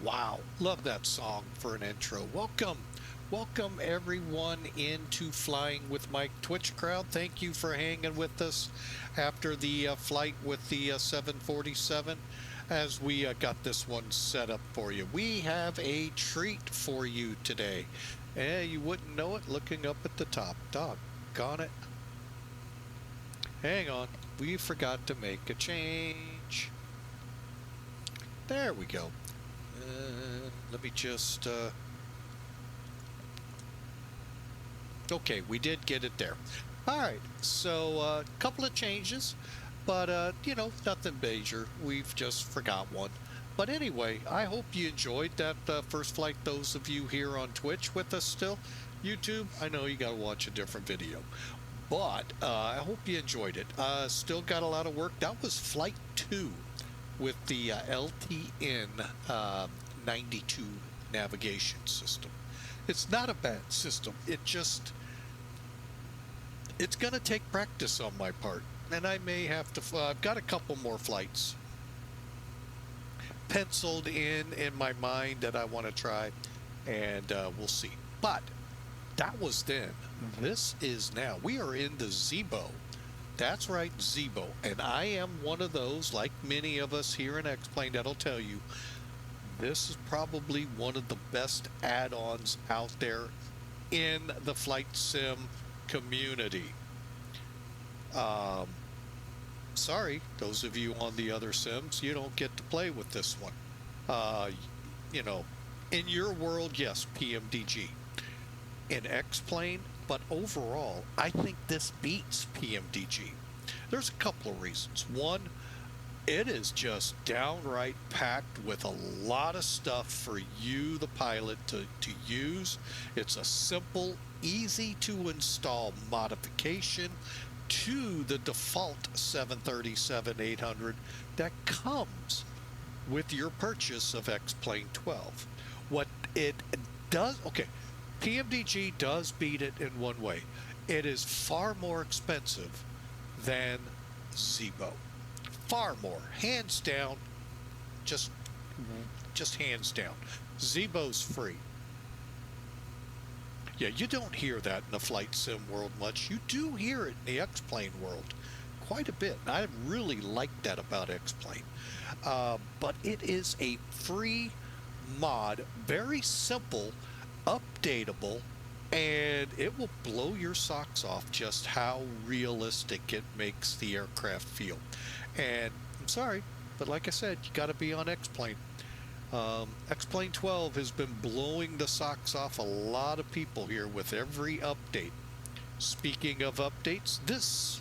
Wow, love that song for an intro. Welcome everyone into Flying with Mike Twitch crowd. Thank you for hanging with us after the flight with the 747 as we got this one set up for you. We have a treat for you today. You wouldn't know it looking up at the top. Doggone it. Hang on, we forgot to make a change. There we go. Let me just okay, we did get it there. All right, so a couple of changes, but you know, nothing major. We've just forgot one. But anyway, I hope you enjoyed that first flight. Those of you here on Twitch with us still, YouTube, I know you got to watch a different video, but I hope you enjoyed it. Still got a lot of work. That was flight 2 with the LTN 92 navigation system. It's not a bad system. It's going to take practice on my part, and I may have to. I've got a couple more flights penciled in my mind that I want to try, and we'll see. But that was then. This is now. We are in the Zibo. That's right, Zibo. And I am one of those, like many of us here in X-Plane, that'll tell you this is probably one of the best add-ons out there in the flight sim community. Sorry, those of you on the other sims, you don't get to play with this one. You know, in your world, yes, PMDG. In X-Plane, but overall, I think this beats PMDG. There's a couple of reasons. One, it is just downright packed with a lot of stuff for you, the pilot, to use. It's a simple, easy to install modification to the default 737-800 that comes with your purchase of X-Plane 12. What it does, okay, PMDG does beat it in one way. It is far more expensive than Zibo. Far more. Hands down. Just hands down. Zibo's free. Yeah, you don't hear that in the flight sim world much. You do hear it in the X-Plane world quite a bit. And I really like that about X-Plane. But it is a free mod, very simple, updatable, and it will blow your socks off just how realistic it makes the aircraft feel. And I'm sorry, but like I said, you got to be on X-Plane. X-Plane 12 has been blowing the socks off a lot of people here with every update. Speaking of updates, this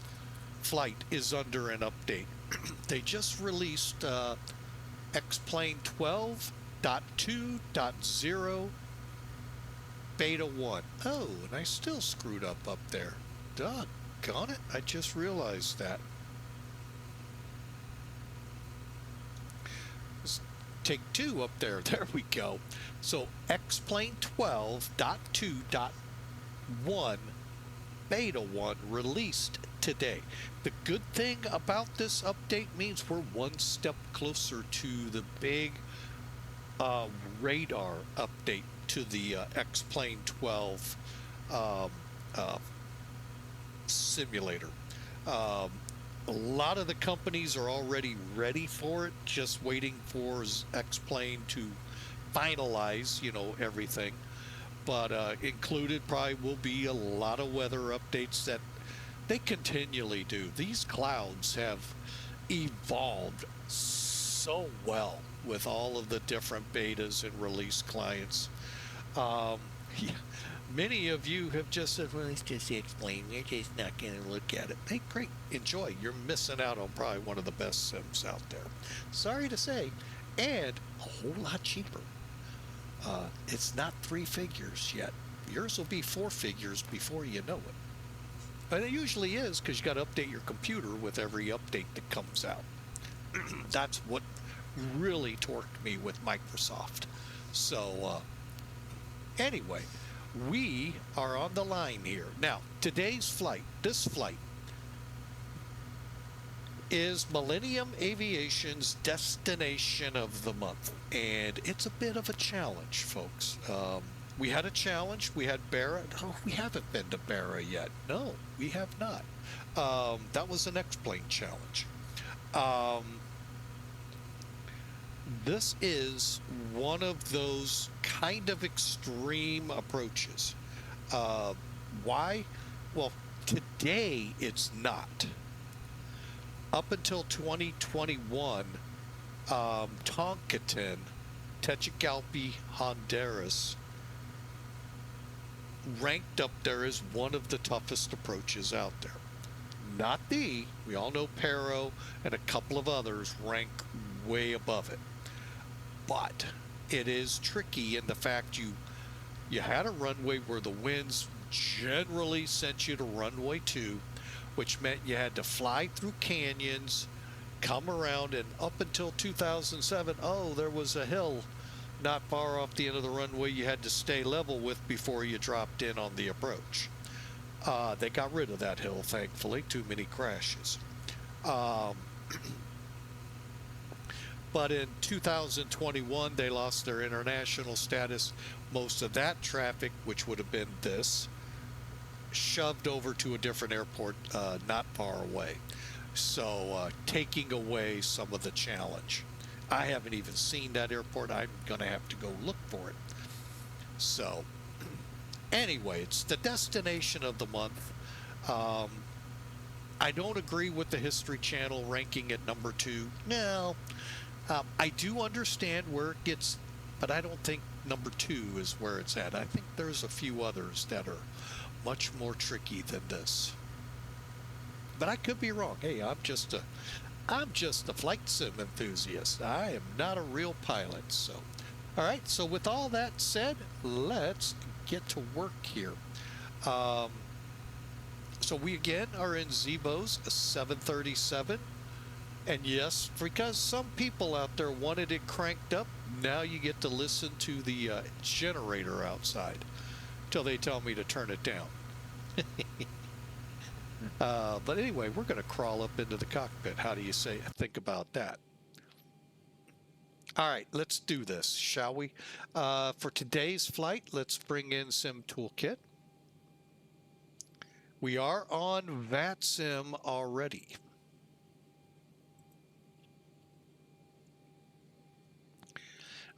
flight is under an update. They just released X-Plane 12.2.0 Beta 1. Oh, and I still screwed up there. Doggone it, I just realized that. Let's take 2 up there. There we go. So X-Plane 12.2.1 Beta 1 released today. The good thing about this update means we're one step closer to the big radar update to the X-Plane 12 simulator. A lot of the companies are already ready for it, just waiting for X-Plane to finalize, you know, everything. But included probably will be a lot of weather updates that they continually do. These clouds have evolved so well with all of the different betas and release clients. Yeah, many of you have just said, well, it's just X-Plane. You're just not going to look at it. Hey, great. Enjoy. You're missing out on probably one of the best sims out there. Sorry to say. And a whole lot cheaper. It's not 3 figures yet. Yours will be 4 figures before you know it. And it usually is, because you got to update your computer with every update that comes out. That's what really torqued me with Microsoft. So, anyway, we are on the line here. Now, today's flight, this flight, is Millennium Aviation's destination of the month. And it's a bit of a challenge, folks. We had a challenge. We had Barra. Oh, we haven't been to Barra yet. No, we have not. That was an X-plane challenge. This is one of those kind of extreme approaches. Why? Well, today it's not. Up until 2021, Toncontín, Tegucigalpa, Honduras, ranked up there as one of the toughest approaches out there. Not we all know Pero and a couple of others rank way above it. But it is tricky in the fact you had a runway where the winds generally sent you to runway 2, which meant you had to fly through canyons, come around, and up until 2007, there was a hill not far off the end of the runway you had to stay level with before you dropped in on the approach. They got rid of that hill, thankfully. Too many crashes. But in 2021, they lost their international status. Most of that traffic, which would have been this, shoved over to a different airport not far away. So taking away some of the challenge. I haven't even seen that airport. I'm going to have to go look for it. So anyway, it's the destination of the month. I don't agree with the History Channel ranking at number 2. No, I do understand where it gets, but I don't think number 2 is where it's at. I think there's a few others that are much more tricky than this. But I could be wrong. Hey, I'm just a flight sim enthusiast. I am not a real pilot. So, all right. So with all that said, let's get to work here. So we again are in Zibo's 737. And yes, because some people out there wanted it cranked up, now you get to listen to the generator outside till they tell me to turn it down. But anyway, we're going to crawl up into the cockpit. How do you think about that? All right, let's do this, shall we? For today's flight, let's bring in Sim Toolkit. We are on VATSIM already.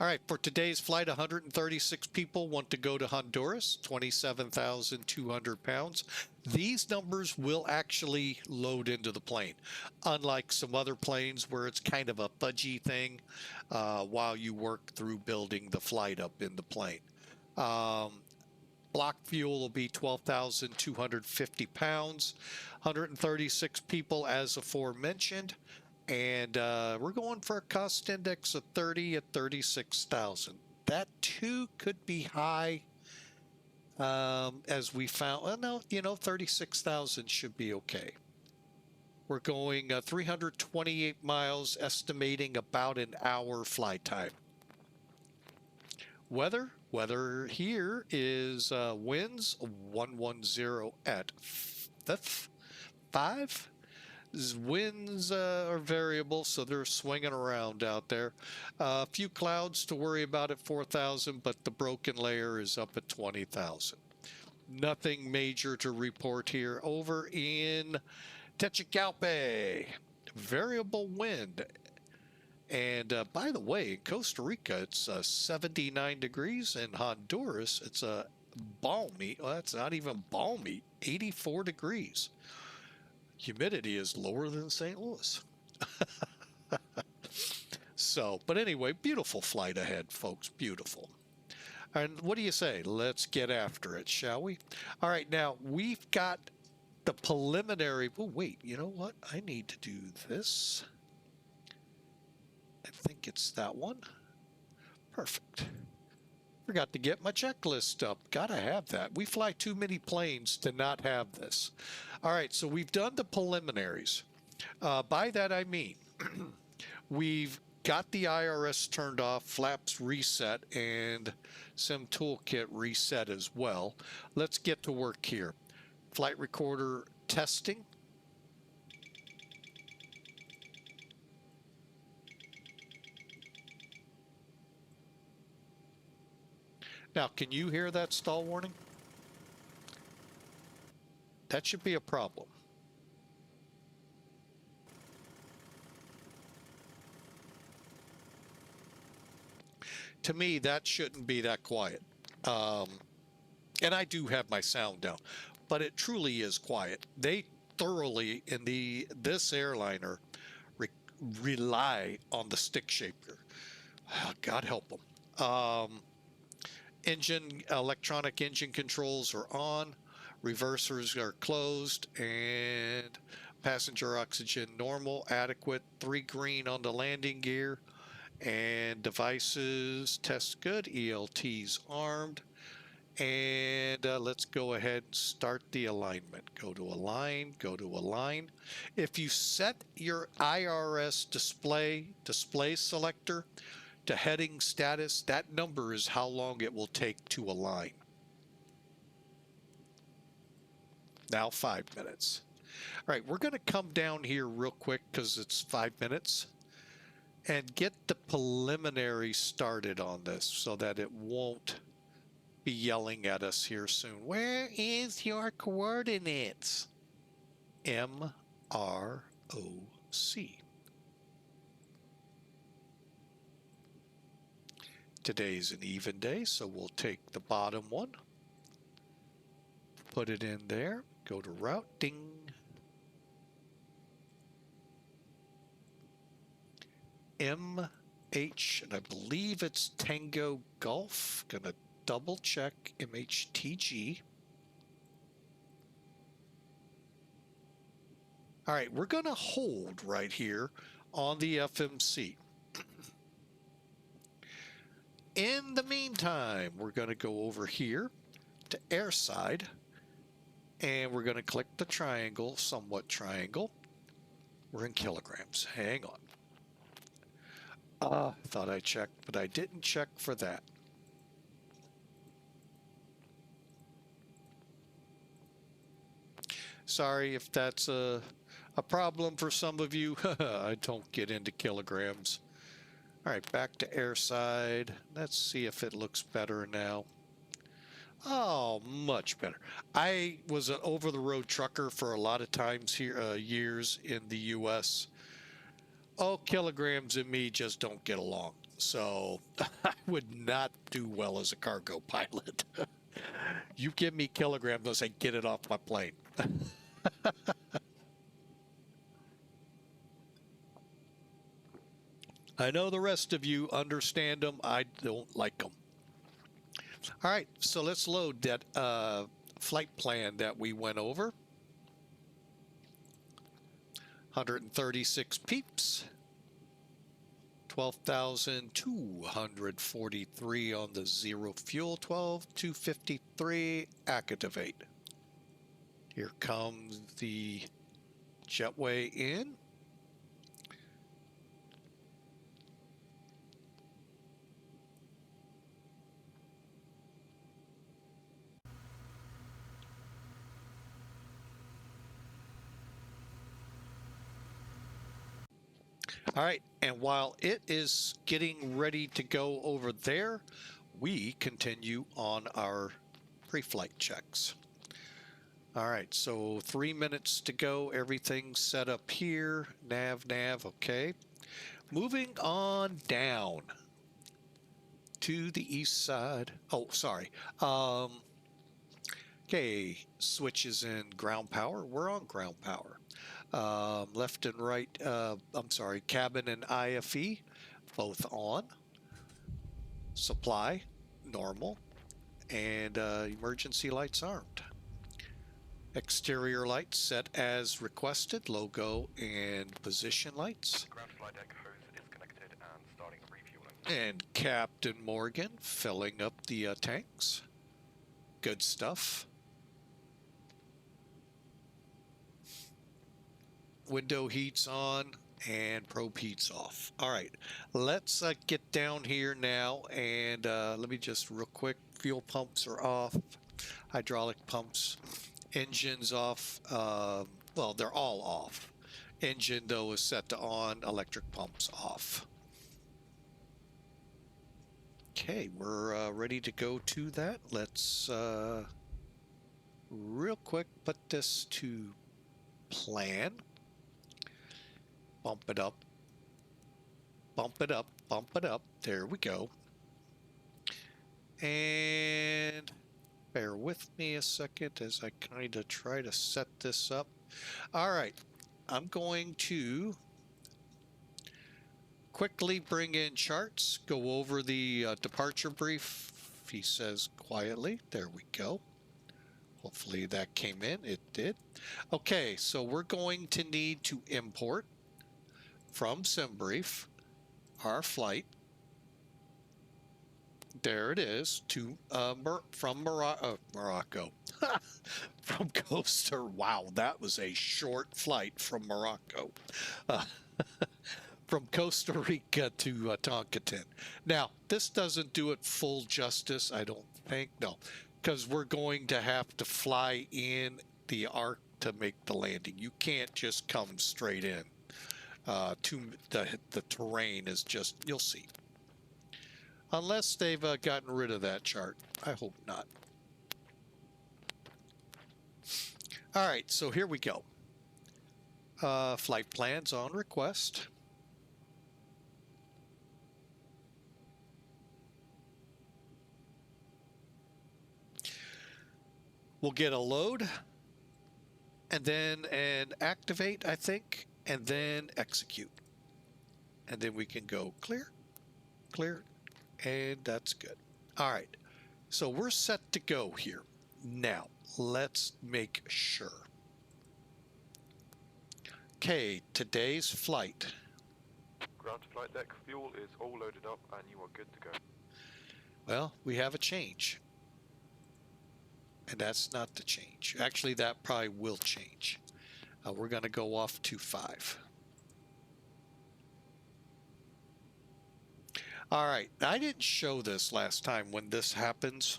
All right, for today's flight, 136 people want to go to Honduras, 27,200 pounds. These numbers will actually load into the plane, unlike some other planes where it's kind of a fudgy thing while you work through building the flight up in the plane. Block fuel will be 12,250 pounds, 136 people as aforementioned. And we're going for a cost index of 30 at 36,000. That too could be high, as we found. Well, no, 36,000 should be okay. We're going 328 miles, estimating about an hour flight time. Weather here is winds 110 at 5. Winds are variable, so they're swinging around out there. A few clouds to worry about at 4,000, but the broken layer is up at 20,000. Nothing major to report here. Over in Tegucigalpa, variable wind. And by the way, in Costa Rica, it's 79 degrees. In Honduras, it's a balmy, well, that's not even balmy, 84 degrees. Humidity is lower than St. Louis. So, but anyway, beautiful flight ahead, folks. Beautiful. And what do you say? Let's get after it, shall we? All right, now we've got the preliminary. Oh, wait, you know what? I need to do this. I think it's that one. Perfect. Forgot to get my checklist up. Gotta have that. We fly too many planes to not have this. All right, so we've done the preliminaries. By that I mean we've got the IRS turned off, flaps reset, and Sim Toolkit reset as well. Let's get to work here. Flight recorder testing. Now, can you hear that stall warning? That should be a problem. To me, that shouldn't be that quiet. And I do have my sound down, but it truly is quiet. They thoroughly, in this airliner, rely on the stick shaker. God help them. Electronic engine controls are on, reversers are closed, and passenger oxygen normal, adequate, 3 green on the landing gear, and devices test good, ELTs armed. And let's go ahead and start the alignment. Go to align, go to align. If you set your IRS display selector to heading status, that number is how long it will take to align. Now 5 minutes. All right, we're going to come down here real quick because it's 5 minutes and get the preliminary started on this so that it won't be yelling at us here soon. Where is your coordinates? MROC. Today's an even day, so we'll take the bottom one, put it in there, go to routing. MH, and I believe it's Tango Golf. Gonna double check MHTG. All right, we're gonna hold right here on the FMC. In the meantime, we're gonna go over here to airside, and we're gonna click the triangle, somewhat triangle. We're in kilograms. Hang on. Thought I checked, but I didn't check for that. Sorry if that's a problem for some of you. I don't get into kilograms. All right, back to airside. Let's see if it looks better now. Oh, much better. I was an over-the-road trucker for a lot of times here, years in the U.S. Oh, kilograms and me just don't get along. So I would not do well as a cargo pilot. You give me kilograms, I'll say, get it off my plane. I know the rest of you understand them. I don't like them. All right, so let's load that flight plan that we went over. 136 peeps. 12,243 on the zero fuel. 12,253 activate. Here comes the jetway in. All right, and while it is getting ready to go over there, we continue on our pre-flight checks. All right, so 3 minutes to go. Everything's set up here. Nav, okay. Moving on down to the east side. Oh, sorry. Okay, switches in ground power. We're on ground power. Left and right, I'm sorry, cabin and IFE, both on. Supply, normal. And emergency lights armed. Exterior lights set as requested, logo and position lights. Ground flight deck hose disconnected and starting refueling. And Captain Morgan filling up the tanks. Good stuff. Window heat's on and probe heat's off. All right, let's get down here now and let me just real quick. Fuel pumps are off, hydraulic pumps, engines off. Well, they're all off. Engine though is set to on, electric pumps off. Okay, we're ready to go to that. Let's real quick put this to plan. Bump it up. Bump it up. Bump it up. There we go. And bear with me a second as I kind of try to set this up. All right, I'm going to quickly bring in charts, go over the departure brief, he says quietly. There we go. Hopefully that came in. It did. Okay, so we're going to need to import from SimBrief our flight. There it is to from Morocco. From Costa. Wow, that was a short flight from Morocco. From Costa Rica to Toncontín. Now, this doesn't do it full justice, I don't think. No, because we're going to have to fly in the arc to make the landing. You can't just come straight in. The terrain is just, you'll see. Unless they've gotten rid of that chart. I hope not. All right, so here we go. Flight plans on request. We'll get a load and then an activate, I think, and then execute. And then we can go clear, clear, and that's good. All right, so we're set to go here. Now, let's make sure. Okay, today's flight. Ground to flight deck, fuel is all loaded up and you are good to go. Well, we have a change. And that's not the change. Actually, that probably will change. We're going to go off to 5. All right, I didn't show this last time when this happens.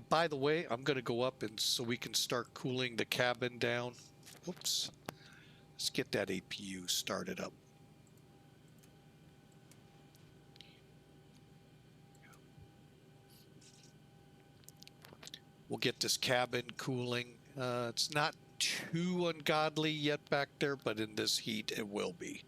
By the way, I'm going to go up and so we can start cooling the cabin down. Oops. Let's get that APU started up. We'll get this cabin cooling. It's not too ungodly yet back there, but in this heat it will be.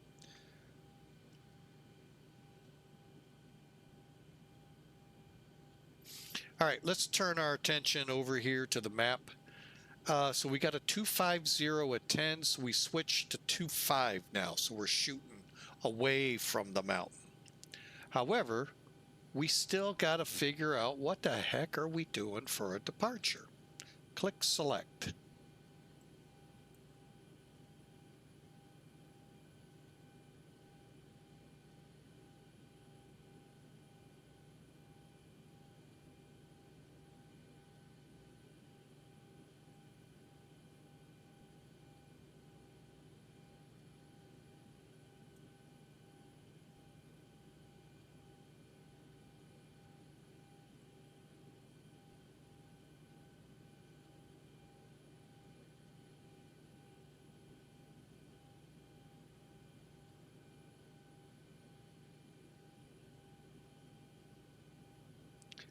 All right, let's turn our attention over here to the map. So we got a 250 at 10, so we switched to 25 now, so we're shooting away from the mountain. However, we still got to figure out what the heck are we doing for a departure. Click select.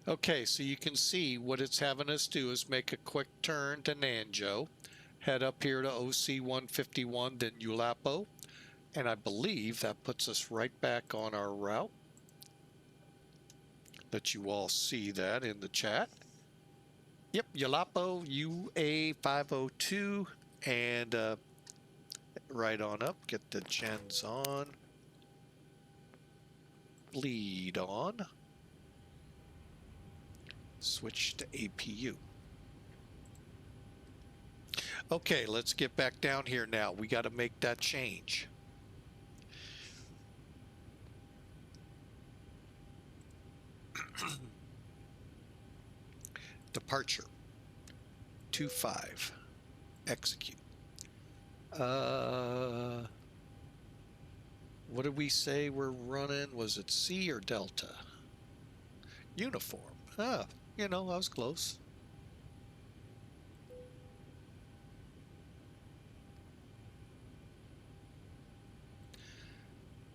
Okay, so you can see what it's having us do is make a quick turn to Nanjo, head up here to OC 151, then ULAPO, and I believe that puts us right back on our route. Let you all see that in the chat. Yep, ULAPO UA 502, and right on up, get the gens on, lead on. Switch to APU. Okay, let's get back down here now. We got to make that change. Departure. 25. Execute. What did we say we're running? Was it C or Delta? Uniform. Ah. You know, I was close.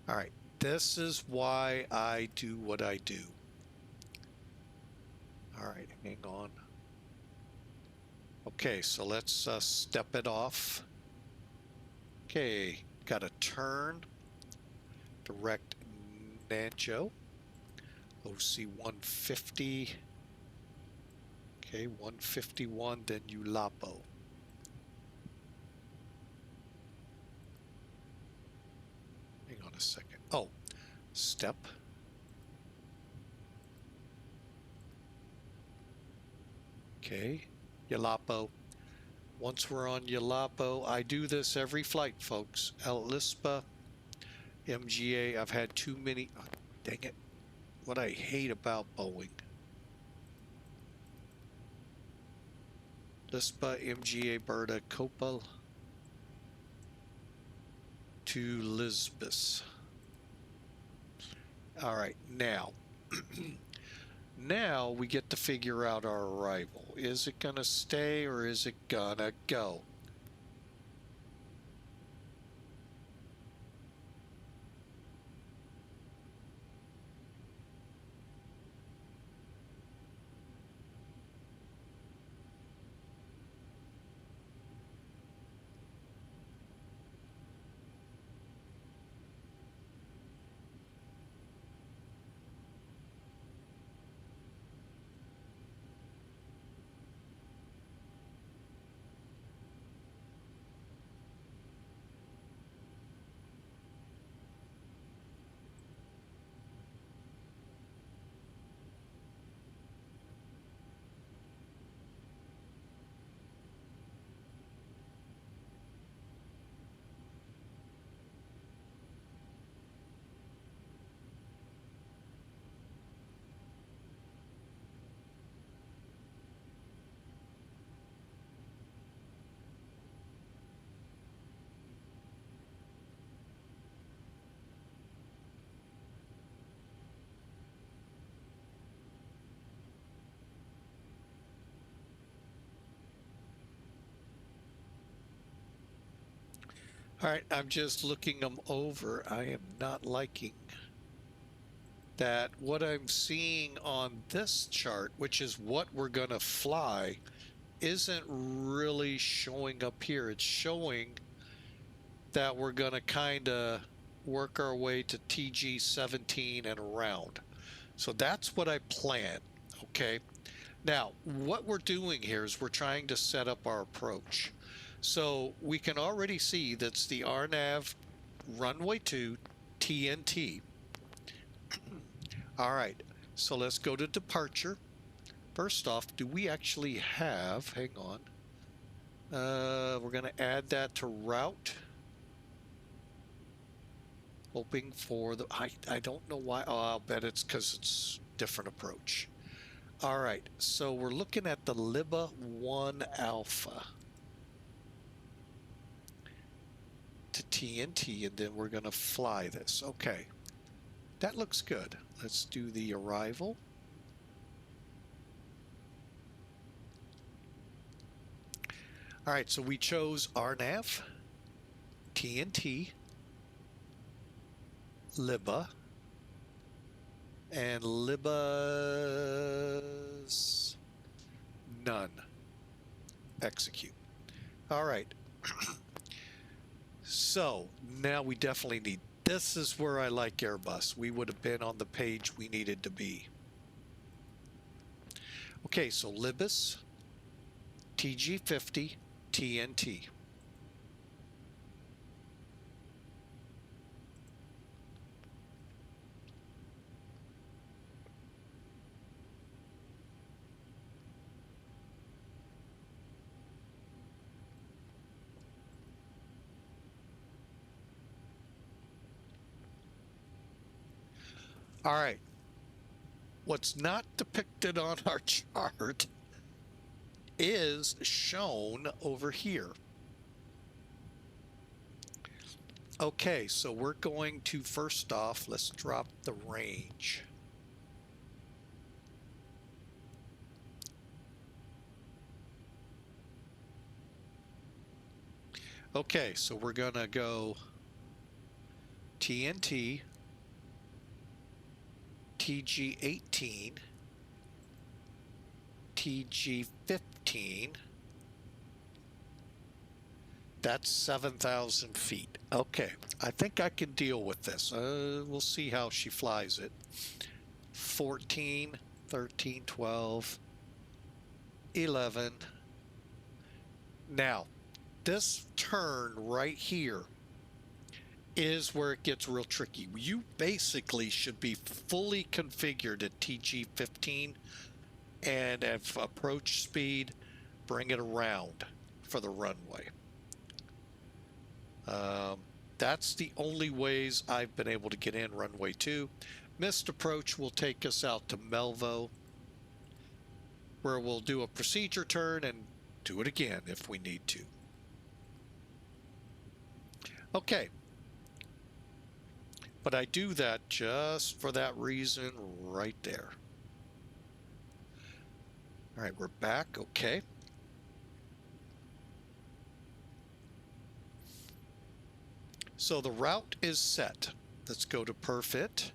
All right, this is why I do what I do. All right, hang on. Okay, so let's step it off. Okay, got a turn. Direct Nancho. OC 150. Okay, 151, then ULAPO. Hang on a second. Oh, step. Okay, ULAPO. Once we're on ULAPO, I do this every flight, folks. El Lispa, MGA. I've had too many. Oh, dang it. What I hate about Boeing. Lispa, MGA, Berta, Copal to Lisbis. All right, now. Now we get to figure out our arrival. Is it going to stay or is it going to go? All right, I'm just looking them over. I am not liking that what I'm seeing on this chart, which is what we're going to fly, isn't really showing up here. It's showing that we're going to kind of work our way to TG 17 and around. So that's what I plan. Okay. Now, what we're doing here is we're trying to set up our approach. So we can already see that's the RNAV runway 2 TNT. All right, so let's go to departure. First off, do we actually have, hang on, we're going to add that to route. Hoping for the, I don't know why, oh, I'll bet it's because it's different approach. All right, so we're looking at the LIBA 1 Alpha to TNT, and then we're going to fly this. Okay, that looks good. Let's do the arrival. All right, so we chose RNAV, TNT, LIBA, and LIBA's none. Execute. All right. So now we definitely need, this is where I like Airbus. We would have been on the page we needed to be. Okay, so LIBIS, TG50, TNT. All right. What's not depicted on our chart is shown over here. Okay, so we're going to, first off, let's drop the range. Okay, so we're going to go TNT, TG18, TG15. That's 7,000 feet. Okay, I think I can deal with this. We'll see how she flies it. 14, 13, 12, 11. Now, this turn right here is where it gets real tricky. You basically should be fully configured at TG15 and at approach speed, bring it around for the runway. That's the only ways I've been able to get in runway 2. Missed approach will take us out to Melvo, where we'll do a procedure turn and do it again if we need to. Okay. But I do that just for that reason right there. All right, we're back. Okay. So the route is set. Let's go to Perfit.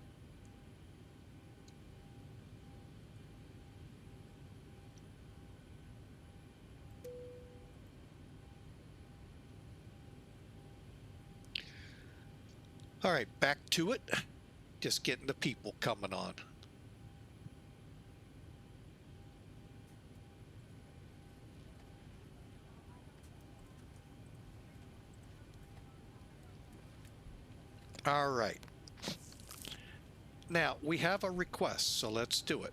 All right, back to it. Just getting the people coming on. All right. Now, we have a request, so let's do it.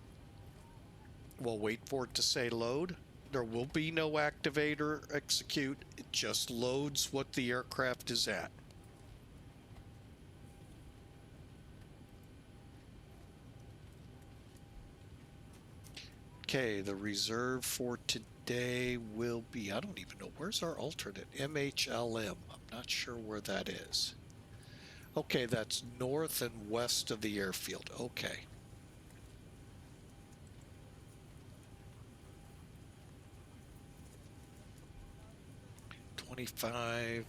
We'll wait for it to say load. There will be no activator execute. It just loads what the aircraft is at. Okay, the reserve for today will be, I don't even know, where's our alternate? MHLM. I'm not sure where that is. Okay, that's north and west of the airfield. Okay. $25,955.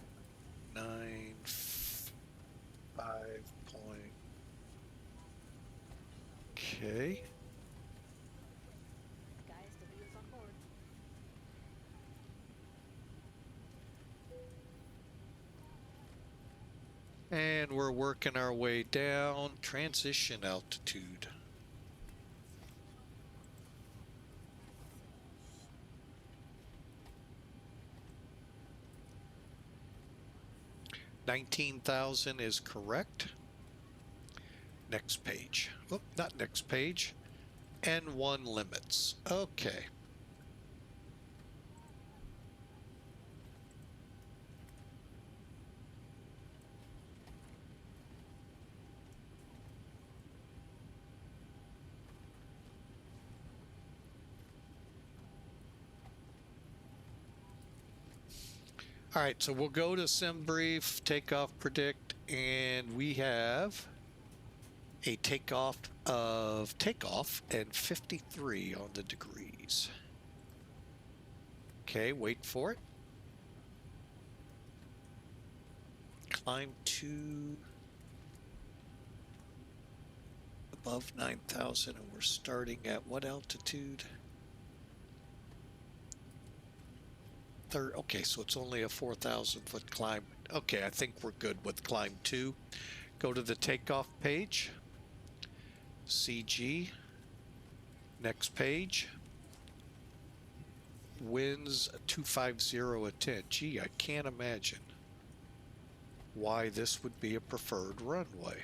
Okay. And we're working our way down. Transition altitude. $19,000 is correct. Next page. Oh, not next page. N1 limits. Okay. All right, so we'll go to sim brief, takeoff predict, and we have a takeoff and 53 on the degrees. Okay, wait for it. Climb to above 9,000, and we're starting at what altitude? Okay, so it's only a 4,000-foot climb. Okay, I think we're good with climb 2. Go to the takeoff page. CG. Next page. Winds 250 at 10. Gee, I can't imagine why this would be a preferred runway.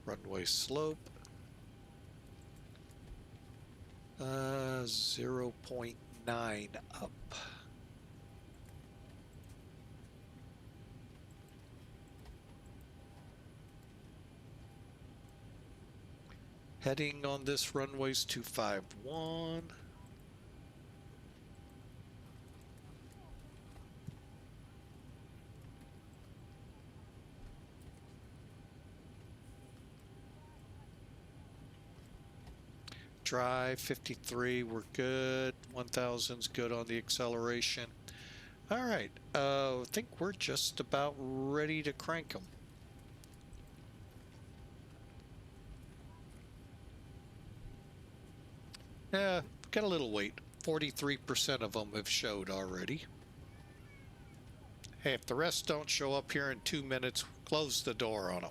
Runway slope. 0.9 up. Heading on this runway's 251. Drive 53, we're good. 1,000's good on the acceleration. All right, I think we're just about ready to crank them. Yeah, got a little wait. 43% of them have showed already. Hey, if the rest don't show up here in 2 minutes, close the door on them.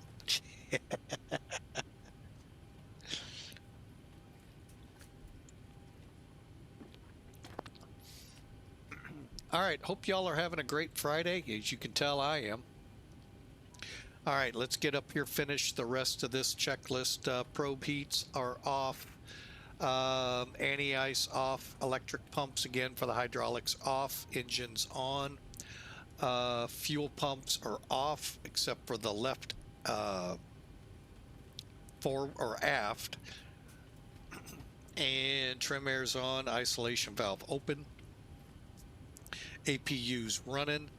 All right, hope y'all are having a great Friday. As you can tell, I am. All right, let's get up here, finish the rest of this checklist. Probe heats are off. Anti-ice off. Electric pumps, again, for the hydraulics off. Engines on. Fuel pumps are off, except for the left fore or aft. And trim air's on. Isolation valve open. APU's running.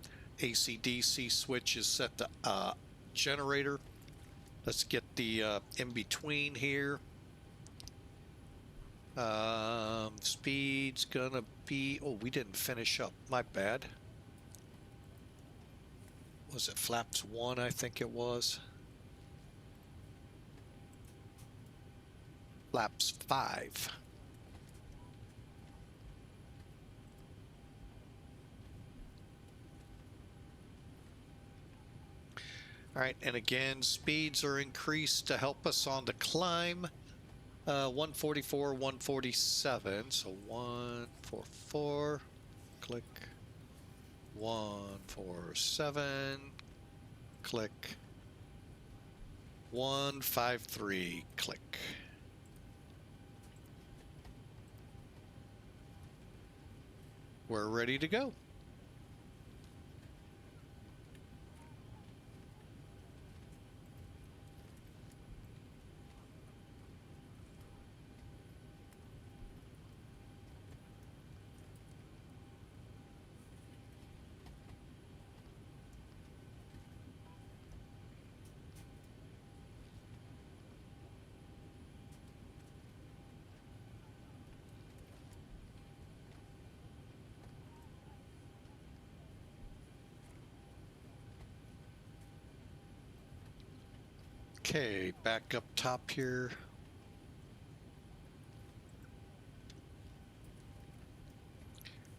AC/DC switch is set to generator. Let's get the in between here. Speed's gonna be, oh, we didn't finish up, my bad. Was it flaps 1? I think it was. Flaps 5. All right, and again, speeds are increased to help us on the climb. 144, 147, so 144, click, 147, click, 153, click. We're ready to go. Okay, back up top here.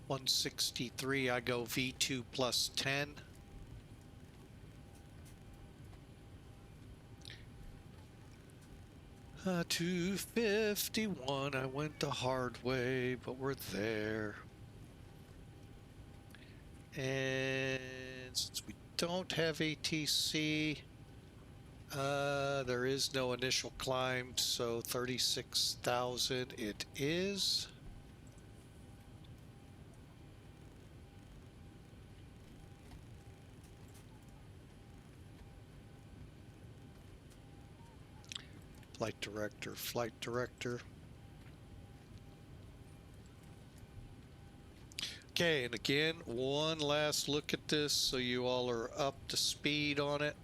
$163, I go V2 plus 10. $251, I went the hard way, but we're there. And since we don't have ATC, there is no initial climb, so 36,000 it is. Flight director, flight director. Okay, and again, one last look at this so you all are up to speed on it.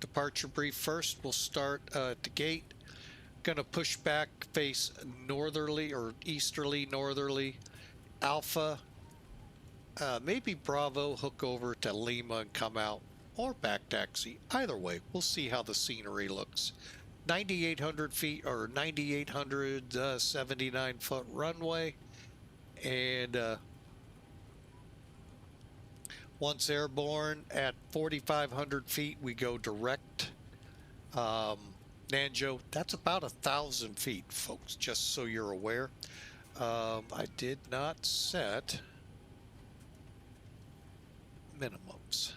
Departure brief first. We'll start at the gate. Gonna push back, face northerly or easterly, northerly. Alpha, maybe Bravo, hook over to Lima and come out, or back taxi. Either way, we'll see how the scenery looks. 9,800 feet or 9,879 foot runway, and once airborne at 4,500 feet, we go direct. Nanjo, that's about 1,000 feet, folks, just so you're aware. I did not set minimums.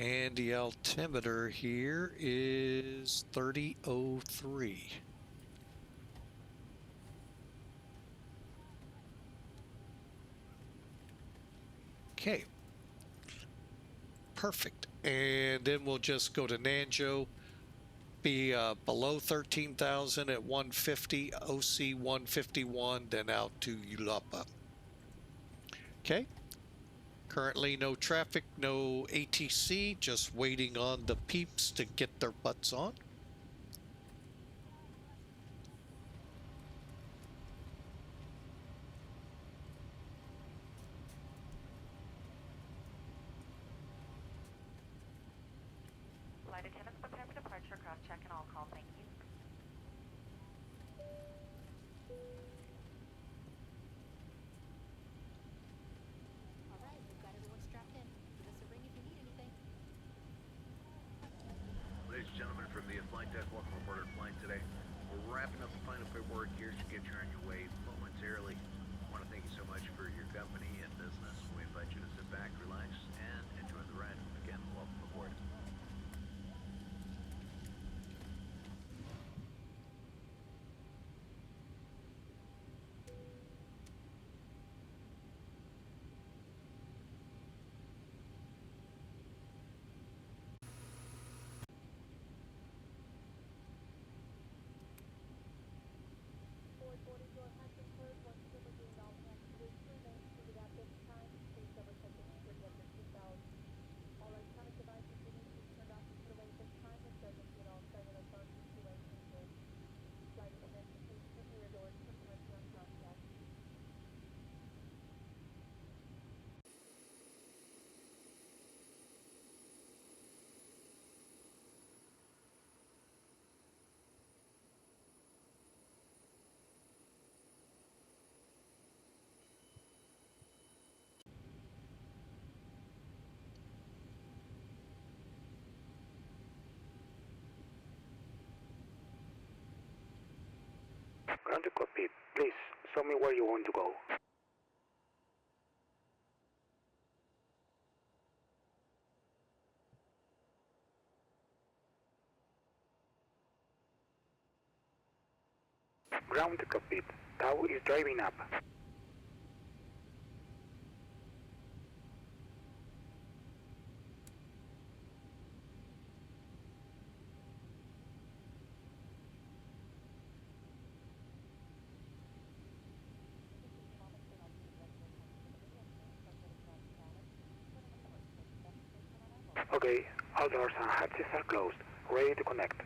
And the altimeter here is 3003. Okay. Perfect. And then we'll just go to Nanjo, be below 13,000 at 150, OC 151, then out to ULAPO. Okay. Currently no traffic, no ATC, just waiting on the peeps to get their butts on. cross-check and I'll call, thank you. Alright, we've got everyone strapped in. Give us a ring if you need anything. Ladies and gentlemen from the flight deck, welcome aboard our flight today. We're wrapping up the final paperwork here to get you on your way momentarily. I want to thank you so much for your company and business. We invite you to sit back, relax, and enjoy the ride. Again, welcome aboard. Ground to cockpit, please show me where you want to go. Ground to cockpit, Tau is driving up. Okay, all doors and hatches are closed. Ready to connect.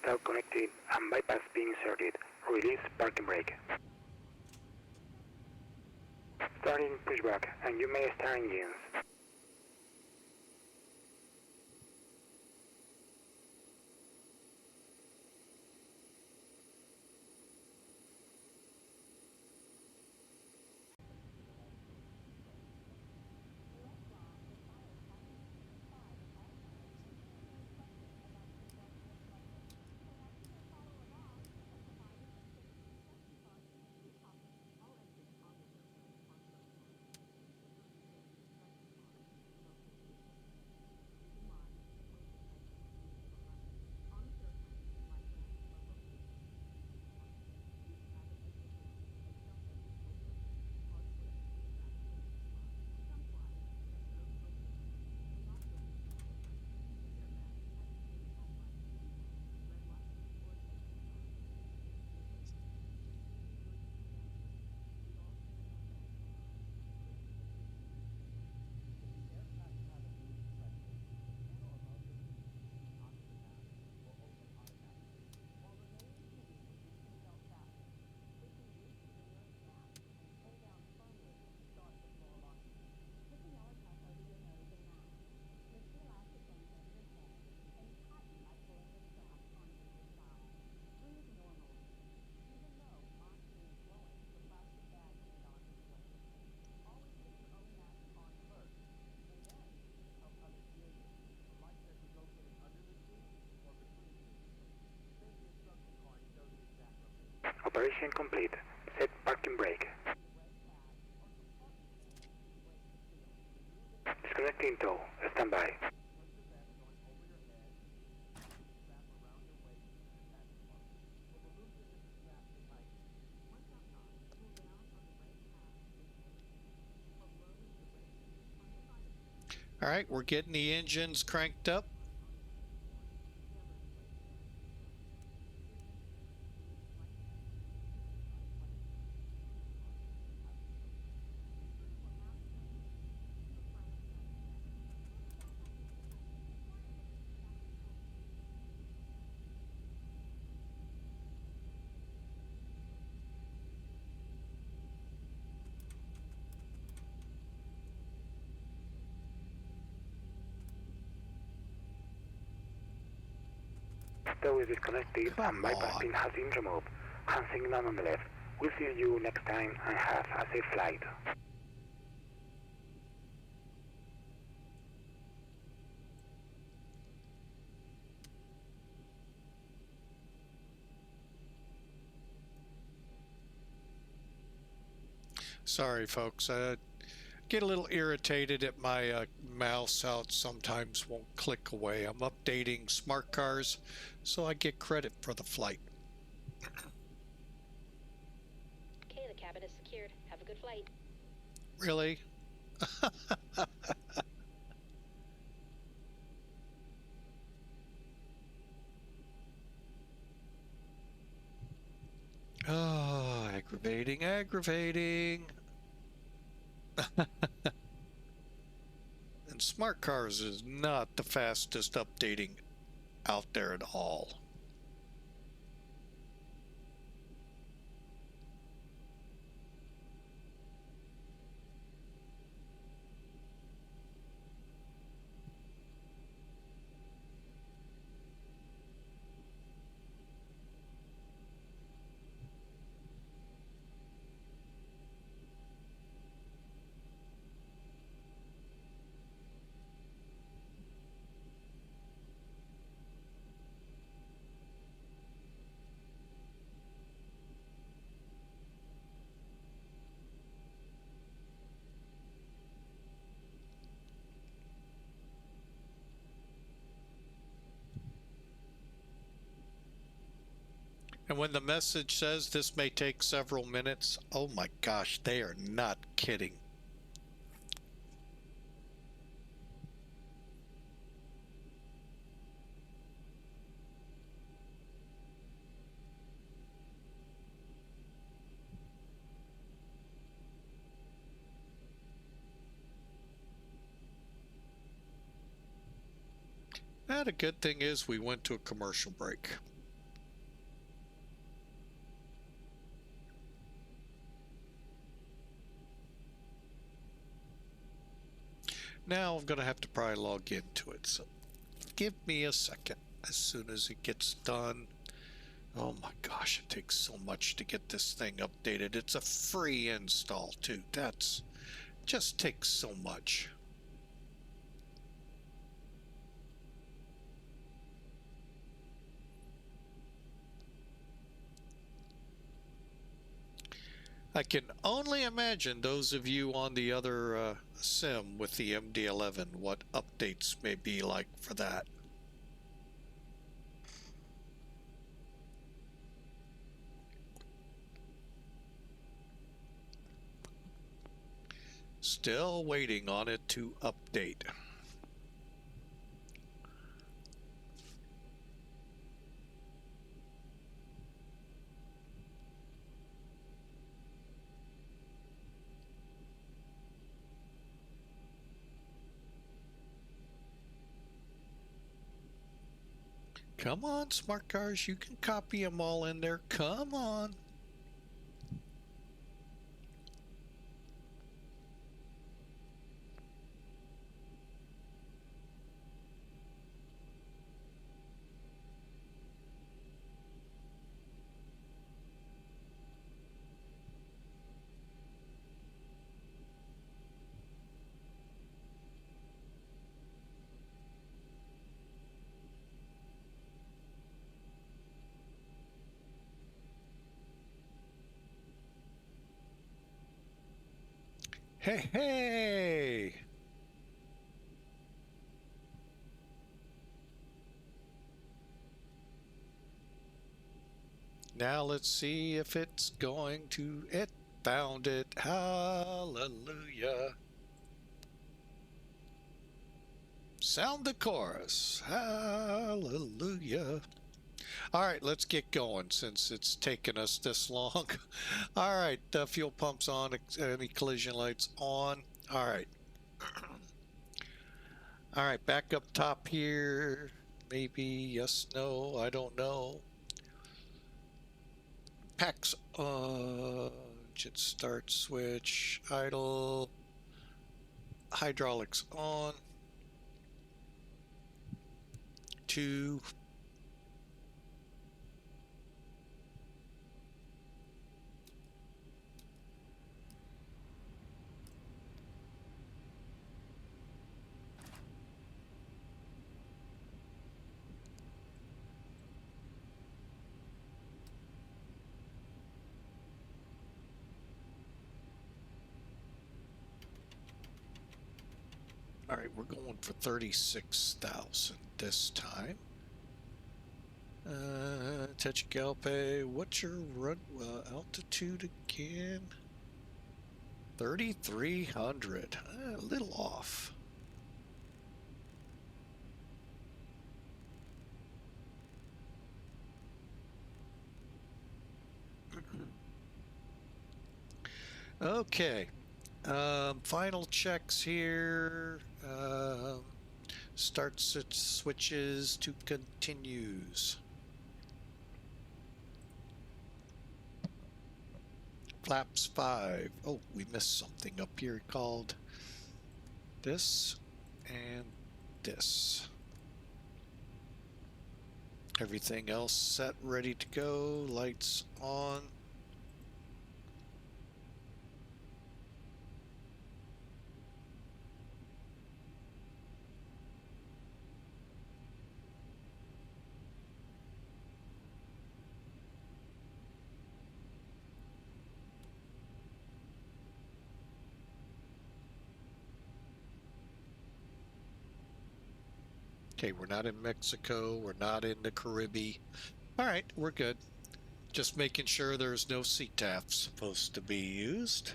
Tau connected and bypass being inserted. Release parking brake. Starting pushback and you may start engines. Operation complete. Set parking brake. Disconnecting tow. Stand by. All right, we're getting the engines cranked up. Stow is disconnected and bypass pin has been removed. Hand signal on the left. We'll see you next time and have a safe flight. Sorry, folks. I get a little irritated at my mouse how it sometimes won't click away. I'm updating smart cars, so I get credit for the flight. Okay, the cabin is secured. Have a good flight. Really? Oh, aggravating, aggravating. And smart cars is not the fastest updating out there at all. And when the message says this may take several minutes, oh my gosh, they are not kidding. And a good thing is we went to a commercial break. Now I'm going to have to probably log into it, so give me a second. As soon as it gets done. Oh my gosh, it takes so much to get this thing updated. It's a free install too. That's just takes so much. I can only imagine those of you on the other sim with the MD-11 what updates may be like for that. Still waiting on it to update. Come on, smart cars, you can copy them all in there. Come on. Hey, hey! Now let's see if it's going to... It found it. Hallelujah. Sound the chorus. Hallelujah. All right, let's get going since it's taken us this long. All right, fuel pumps on, any collision lights on. All right. All right, back up top here. Maybe, yes, no, I don't know. Packs on, engine start switch, idle, hydraulics on. 2. All right, we're going for 36,000 this time. Tegucigalpa, what's your run altitude again? 3,300. A little off. Okay. Final checks here. Starts it switches to continues. Flaps 5. Oh, we missed something up here called this and this. Everything else set, ready to go. Lights on. Okay, we're not in Mexico, we're not in the Caribbean. All right, we're good. Just making sure there's no CTAF supposed to be used.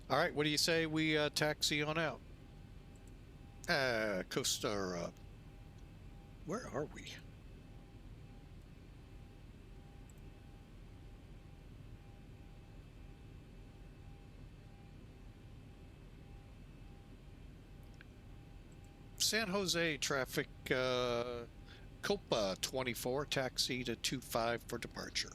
All right, what do you say we taxi on out? Costa, where are we? San Jose traffic, Copa 24, taxi to 25 for departure.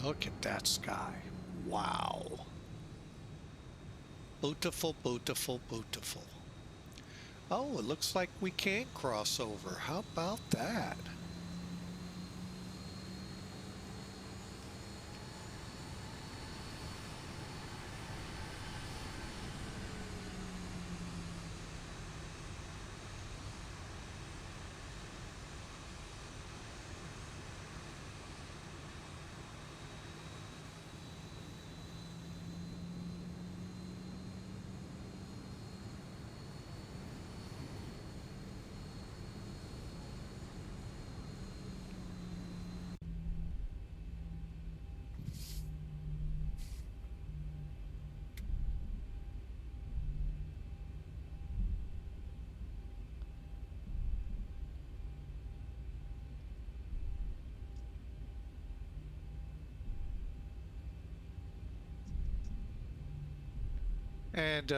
Look at that sky. Wow. Beautiful, beautiful, beautiful. Oh, it looks like we can cross over. How about that? And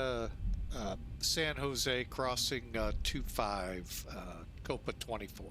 San Jose crossing 25, Copa 24.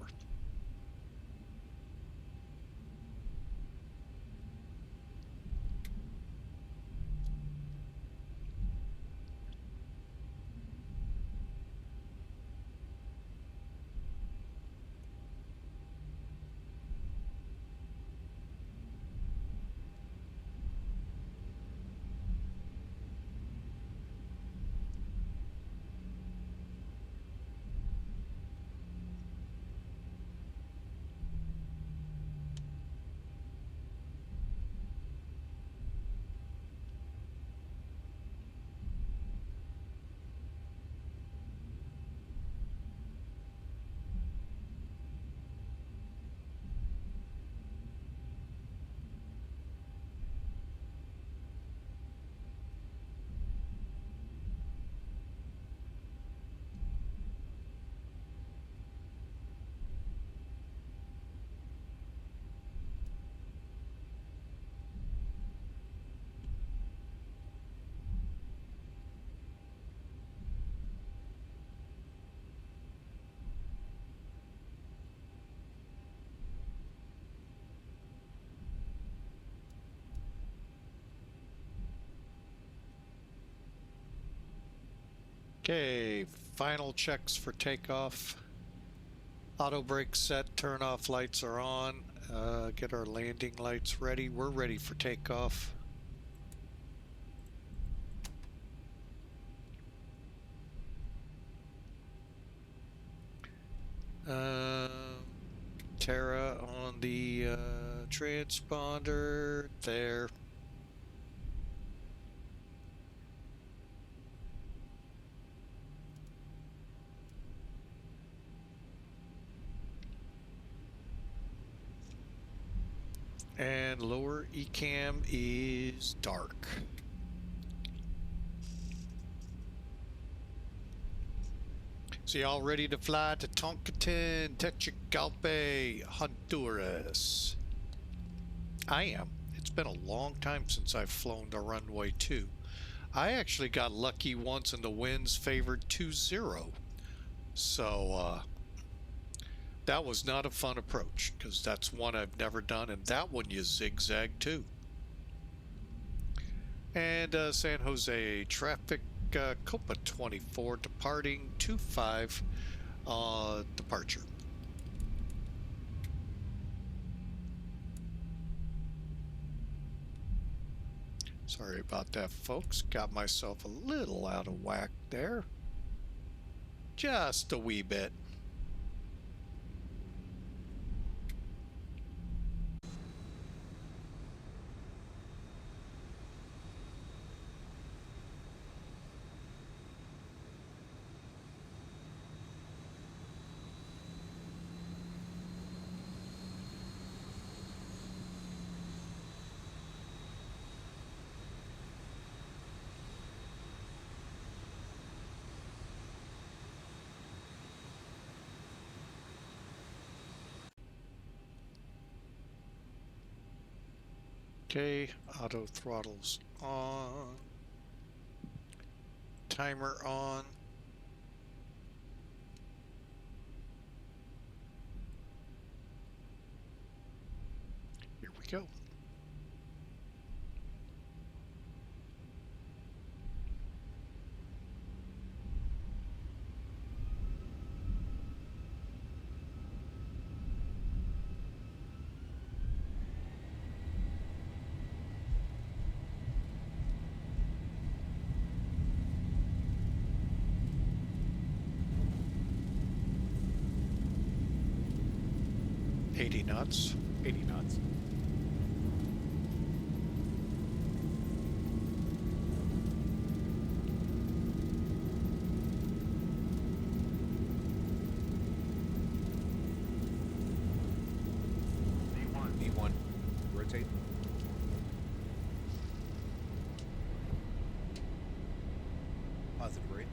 Okay, final checks for takeoff. Auto brake set, turn off lights are on. Get our landing lights ready. We're ready for takeoff. Terra on the transponder there. And lower ECAM is dark. So y'all ready to fly to Toncontín, Tegucigalpa, Honduras? I am. It's been a long time since I've flown to runway 2. I actually got lucky once and the winds favored 2-0. So that was not a fun approach because that's one I've never done, and that one you zigzag too. And San Jose traffic, Copa 24 departing 25 departure. Sorry about that, folks. Got myself a little out of whack there. Just a wee bit. Okay, auto throttles on, timer on. Here we go. Knots. 80 knots. D1. Rotate. Positive rate.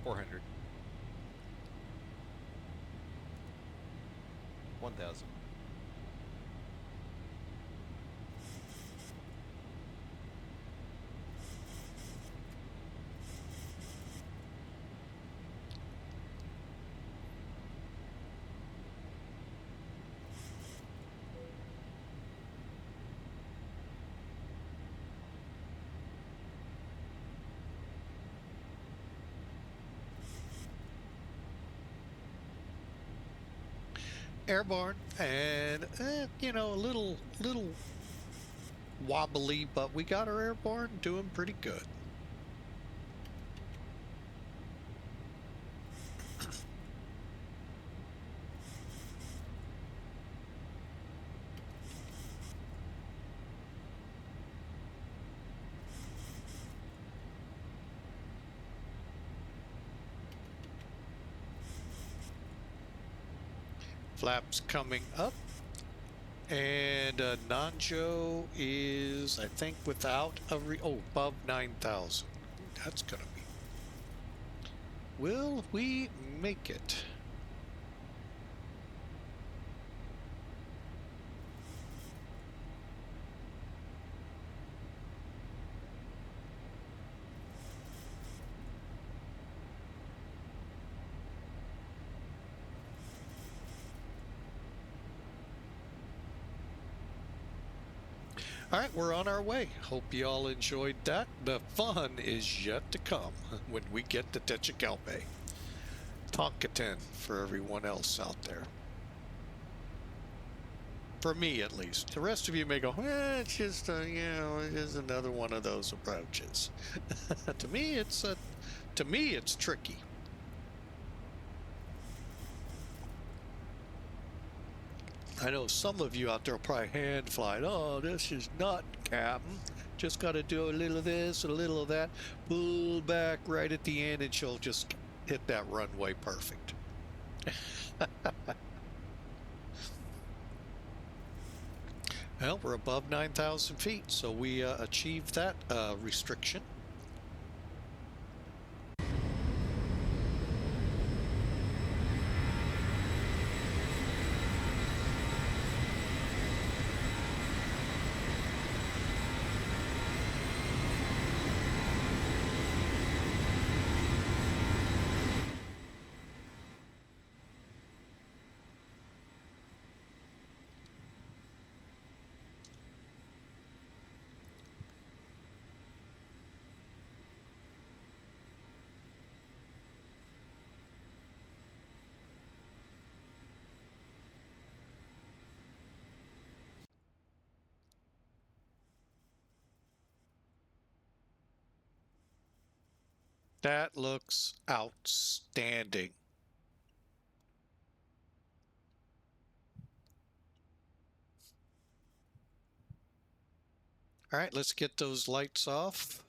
$400. 1,000. Airborne, and you know, a little wobbly, but we got our airborne doing pretty good. Flaps coming up, and Nanjo is, I think, without a above 9,000. That's gonna be. Will we make it? All right, we're on our way. Hope you all enjoyed that. The fun is yet to come when we get to Tegucigalpa. Toncontín for everyone else out there. For me, at least. The rest of you may go, it's just, it's another one of those approaches. To me, it's tricky. I know some of you out there are probably hand flying. Oh, this is not, Captain. Just got to do a little of this, a little of that. Pull back right at the end, and she'll just hit that runway perfect. Well, we're above 9,000 feet, so we achieved that restriction. That looks outstanding. All right, let's get those lights off.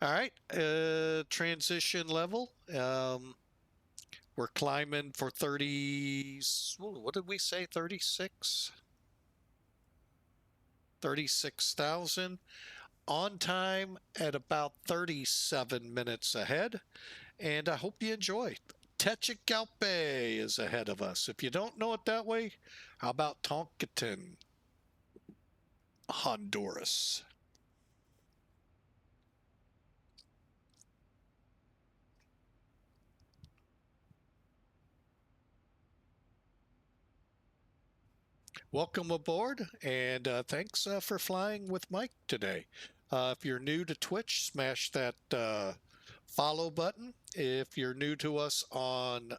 All right, transition level. We're climbing for 30, what did we say, 36? 36,000. On time at about 37 minutes ahead. And I hope you enjoy. Tegucigalpa is ahead of us. If you don't know it that way, how about Toncontín, Honduras? Welcome aboard, and thanks for flying with Mike today. If you're new to Twitch, smash that follow button. If you're new to us on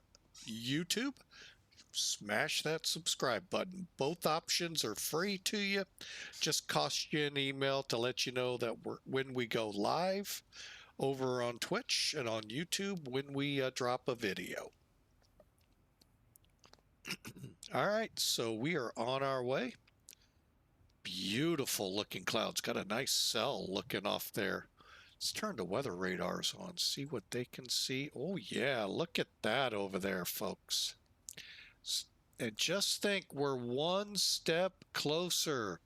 YouTube, smash that subscribe button. Both options are free to you. Just cost you an email to let you know that when we go live over on Twitch and on YouTube when we drop a video. All right, so we are on our way. Beautiful looking clouds. Got a nice cell looking off there. Let's turn the weather radars on, see what they can see. Oh yeah, look at that over there, folks. And just think, we're one step closer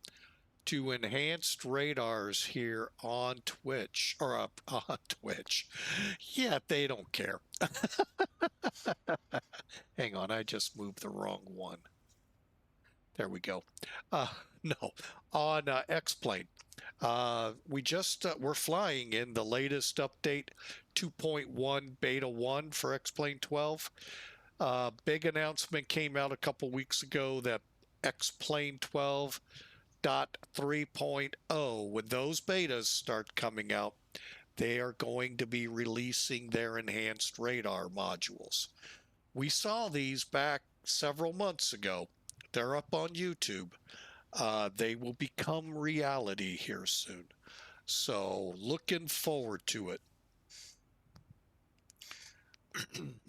to enhanced radars here on Twitch, or on Twitch. Yeah, they don't care. Hang on, I just moved the wrong one. There we go. No, on X-Plane. We're flying in the latest update 2.1 beta 1 for X-Plane 12. Big announcement came out a couple weeks ago that X-Plane 12.3.0, when those betas start coming out, they are going to be releasing their enhanced radar modules. We saw these back several months ago. They're up on YouTube. They will become reality here soon. So looking forward to it.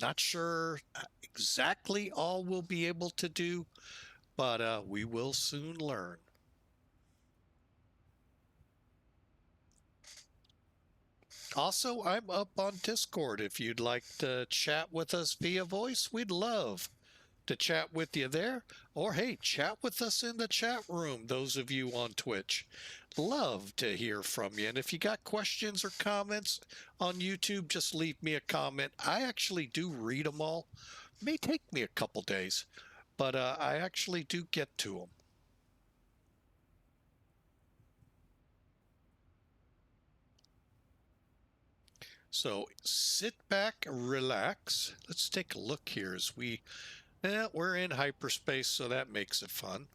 Not sure exactly all we'll be able to do, but we will soon learn. Also, I'm up on Discord. If you'd like to chat with us via voice, we'd love to chat with you there. Or hey, chat with us in the chat room, those of you on Twitch. Love to hear from you. And if you got questions or comments on YouTube, just leave me a comment. I actually do read them all. May take me a couple days, but I actually do get to them. So sit back, relax. Let's take a look here as we're in hyperspace, so that makes it fun.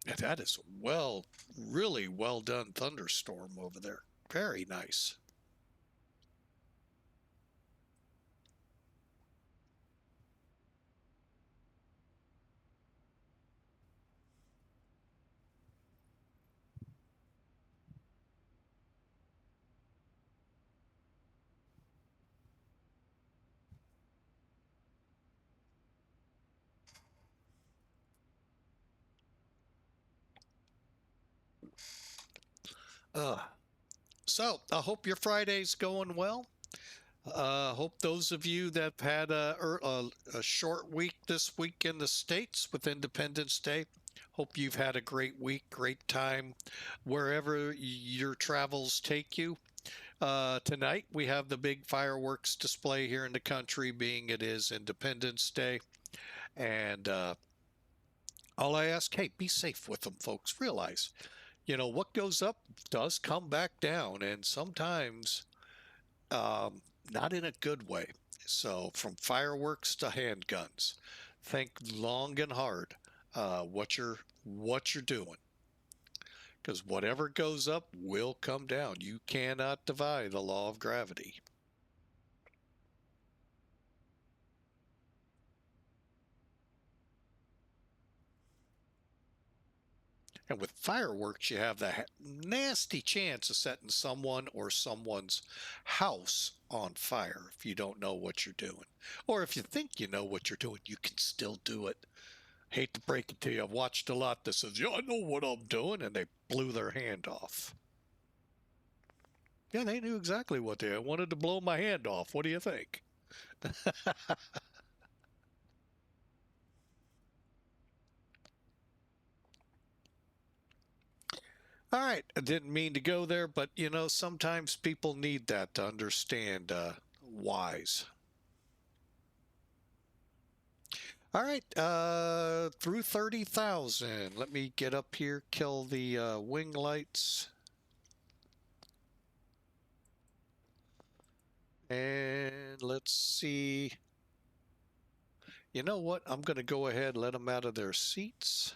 And that is really well done thunderstorm over there. Very nice. So I hope your Friday's going well. Hope those of you that have had a short week this week in the States with Independence Day, hope you've had a great week, great time, wherever your travels take you. Tonight we have the big fireworks display here in the country, being it is Independence Day. And all I ask, hey, be safe with them, folks. Realize, what goes up does come back down, and sometimes not in a good way. So from fireworks to handguns, think long and hard what you're doing, because whatever goes up will come down. You cannot defy the law of gravity. And with fireworks, you have the nasty chance of setting someone or someone's house on fire if you don't know what you're doing. Or if you think you know what you're doing, you can still do it. Hate to break it to you. I've watched a lot that says, yeah, I know what I'm doing, and they blew their hand off. Yeah, they knew exactly what they wanted to blow my hand off. What do you think? All right, I didn't mean to go there, but you know, sometimes people need that to understand whys. All right, through 30,000. Let me get up here, kill the wing lights. And let's see. You know what? I'm going to go ahead and let them out of their seats.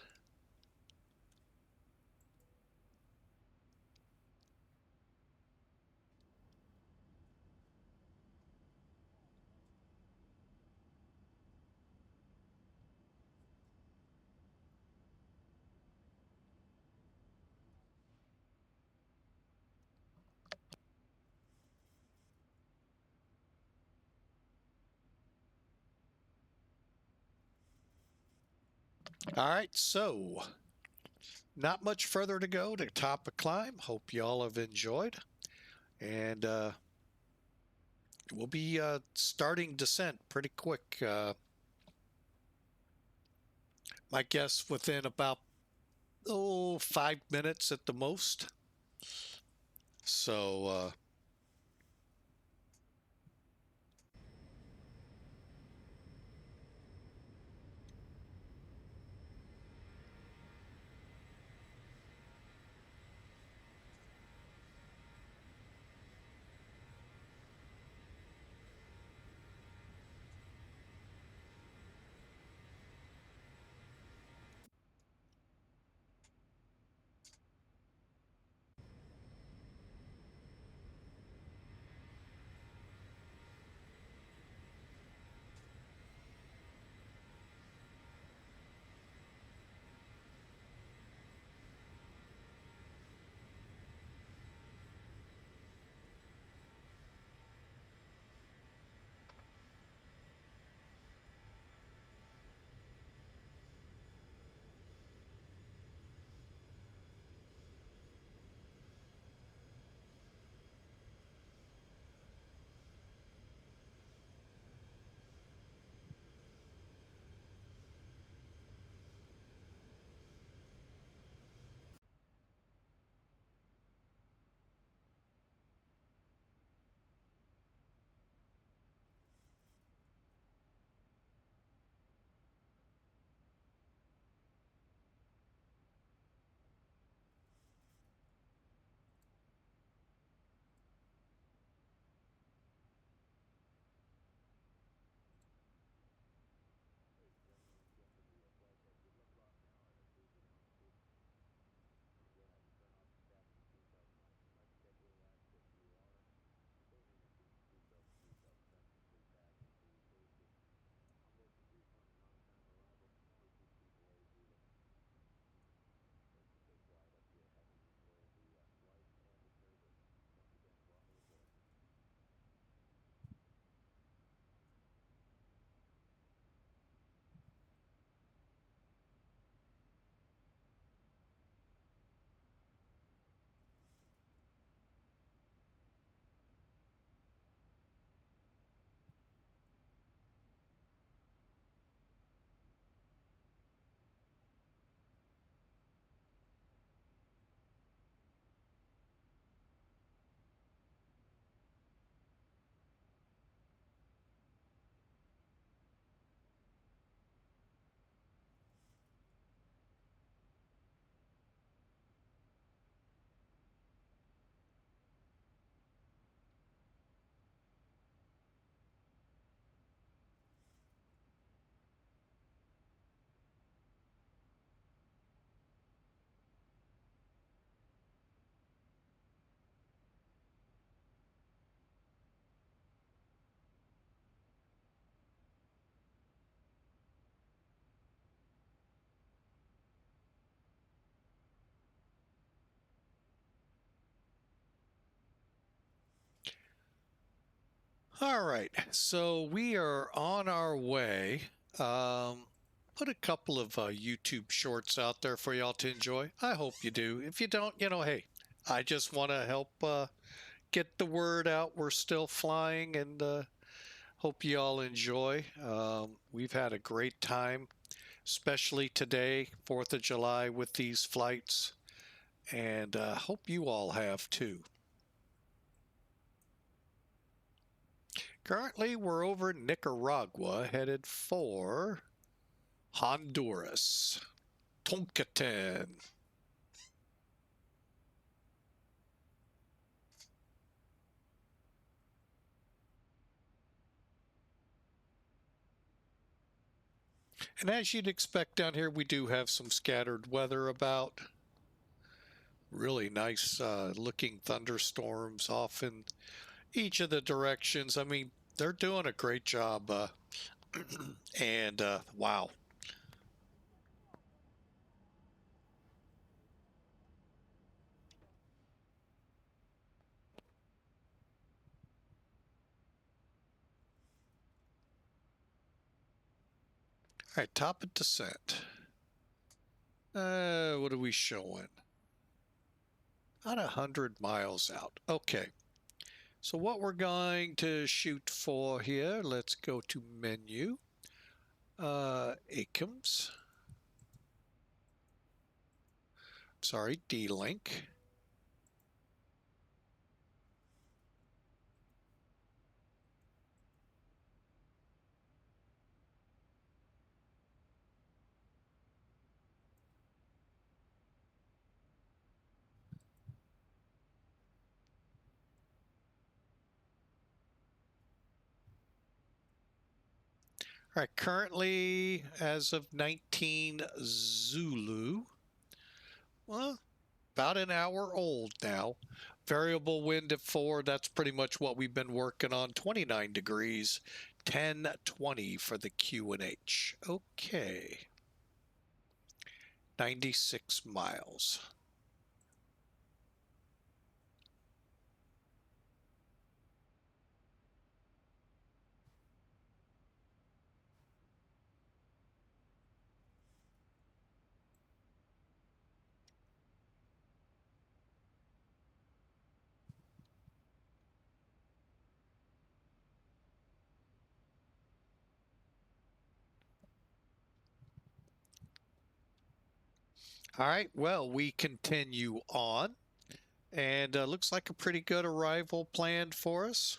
All right, so not much further to go to top a climb. Hope y'all have enjoyed. And we'll be starting descent pretty quick. My guess within about 5 minutes at the most. So All right, so we are on our way. Put a couple of YouTube shorts out there for y'all to enjoy. I hope you do. If you don't, hey, I just want to help get the word out. We're still flying, and hope you all enjoy. We've had a great time, especially today, 4th of July, with these flights, and hope you all have too. Currently, we're over in Nicaragua, headed for Honduras. Toncontín. And as you'd expect down here, we do have some scattered weather about. Really nice looking thunderstorms off in each of the directions. I mean, they're doing a great job. And wow. All right, top of descent. What are we showing? About 100 miles out. Okay. So what we're going to shoot for here, let's go to menu. ACMS. Sorry, D-Link. All right, currently, as of 19 Zulu, well, about an hour old now. Variable wind at 4, that's pretty much what we've been working on. 29 degrees, 1020 for the QNH. Okay. 96 miles. All right, well, we continue on, and looks like a pretty good arrival planned for us.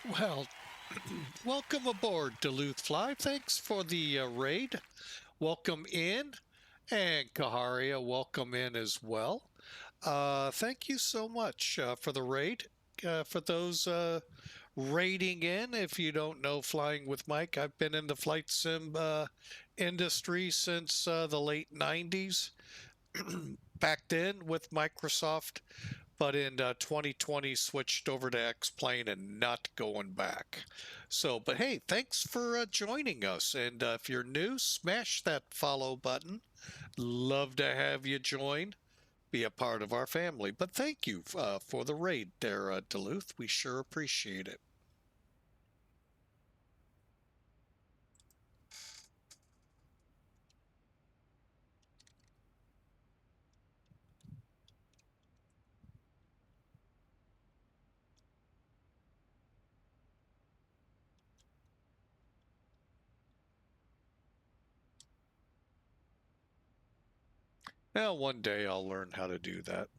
Well, welcome aboard, Duluth Fly. Thanks for the raid. Welcome in. And Kaharia, welcome in as well. Thank you so much for the raid. For those raiding in, if you don't know Flying with Mike, I've been in the flight sim industry since the late 90s. Back then with Microsoft, but in 2020 switched over to X-Plane and not going back. So, but hey, thanks for joining us. And if you're new, smash that follow button. Love to have you join, be a part of our family. But thank you for the raid there, Duluth. We sure appreciate it. Well, one day I'll learn how to do that.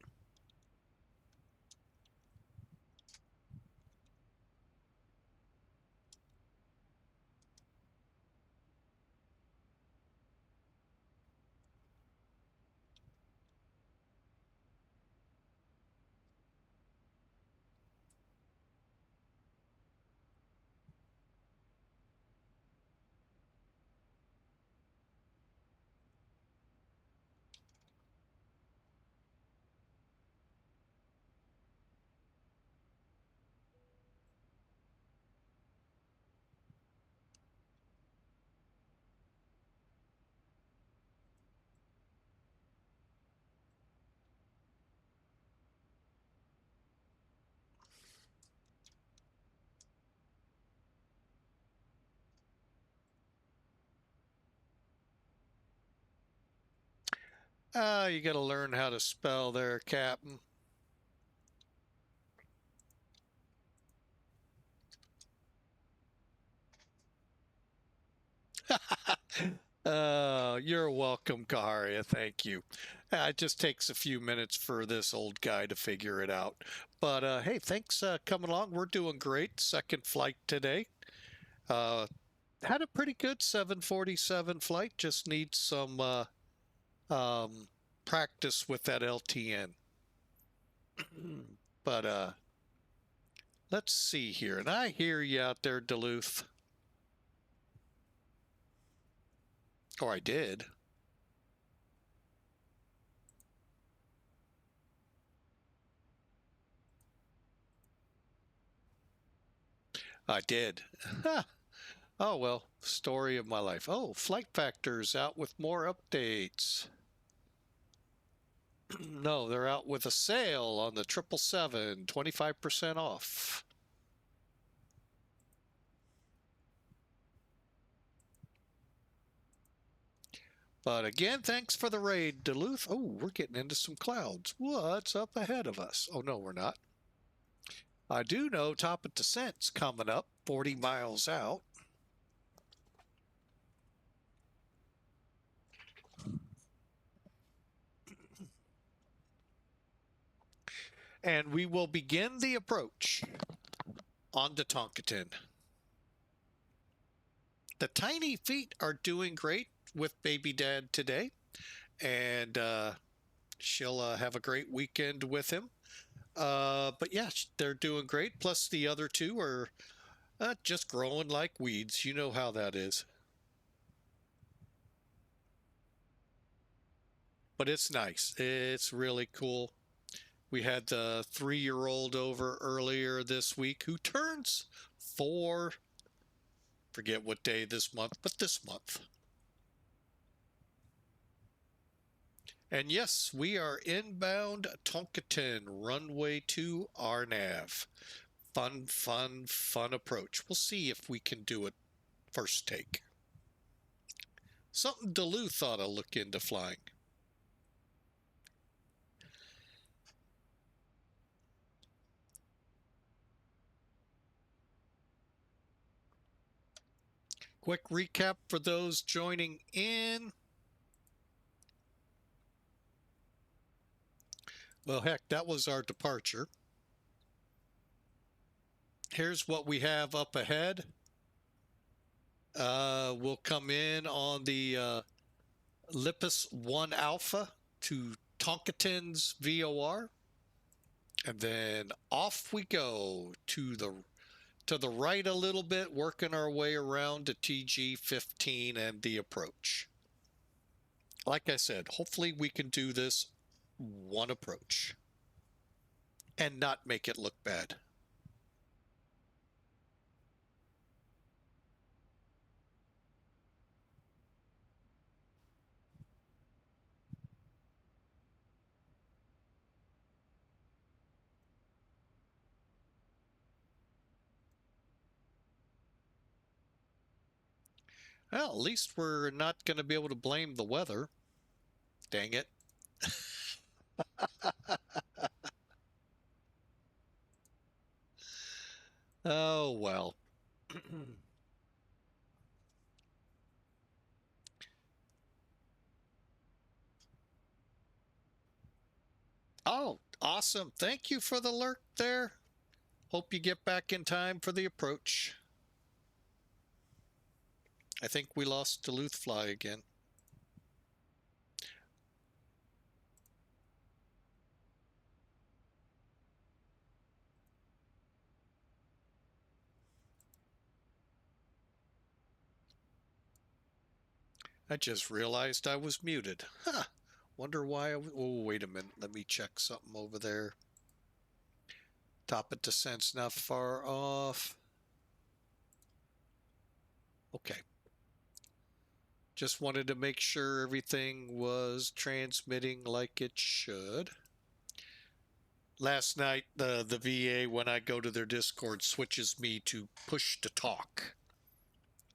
You got to learn how to spell there, Captain. You're welcome, Kaharia. Thank you. It just takes a few minutes for this old guy to figure it out. But hey, thanks coming along. We're doing great. Second flight today. Had a pretty good 747 flight. Just need some practice with that LTN. But let's see here. And I hear you out there, Duluth. Or I did. I did. Oh, well, story of my life. Oh, Flight Factor's out with more updates. No, they're out with a sale on the 777, 25% off. But again, thanks for the raid, Duluth. Oh, we're getting into some clouds. What's up ahead of us? Oh, no, we're not. I do know top of descent's coming up 40 miles out. And we will begin the approach on to Toncontín. The tiny feet are doing great with baby dad today, and she'll have a great weekend with him. But yeah, they're doing great. Plus the other two are just growing like weeds. You know how that is. But it's nice. It's really cool. We had the 3-year-old over earlier this week who turns 4. Forget what day this month, but this month. And yes, we are inbound Toncontín, runway 2 RNAV. Fun, fun, fun approach. We'll see if we can do it first take. Something Duluth ought to look into flying. Quick recap for those joining in. Well, heck, that was our departure. here's what we have up ahead. We'll come in on the LIBIS 1 Alpha to Toncontin's VOR, and then off we go to the right a little bit, working our way around to TG-15 and the approach. Like I said, hopefully we can do this one approach and not make it look bad. Well, at least we're not going to be able to blame the weather. Dang it. Oh, well. Oh, awesome. Thank you for the alert there. Hope you get back in time for the approach. I think we lost Duluth Fly again. I just realized I was muted. Huh. Wonder why oh, wait a minute. Let me check something over there. Top of descent's not far off. Okay. Just wanted to make sure everything was transmitting like it should. Last night, the VA, when I go to their Discord, switches me to push to talk.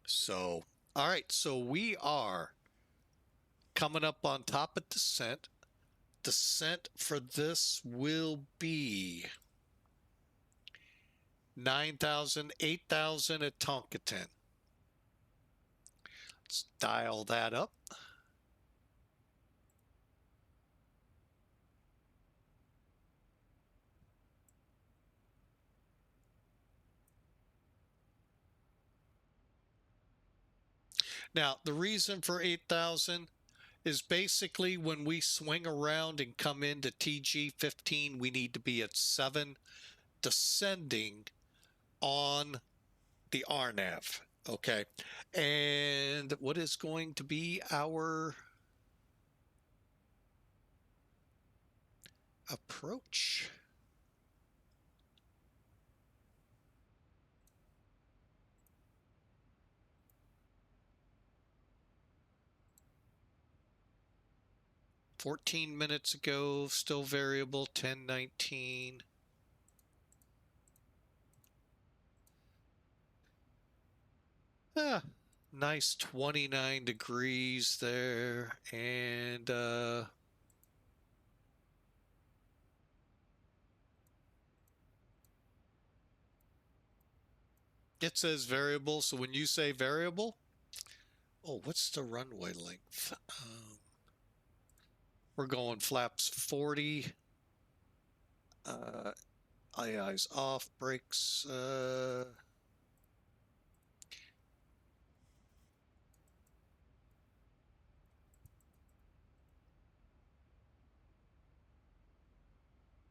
So, all right. So we are coming up on top of descent. Descent for this will be 9,000, 8,000 at Toncontín. Let's dial that up. Now, the reason for 8,000 is basically when we swing around and come into TG-15, we need to be at 7 descending on the RNAV. Okay. And what is going to be our approach? "14 minutes ago, still variable, 10:19. Nice 29 degrees there, and it says variable. So when you say variable, oh, what's the runway length? We're going flaps 40. Eyes off, brakes.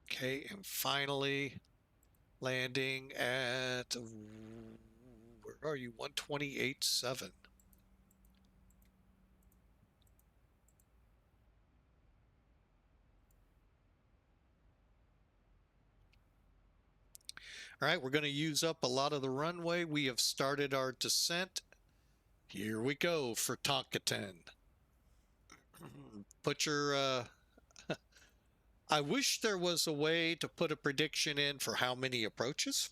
Okay, and finally landing at, where are you? 128.7. All right, we're going to use up a lot of the runway. We have started our descent. Here we go for Toncontín. Put your, I wish there was a way to put a prediction in for how many approaches.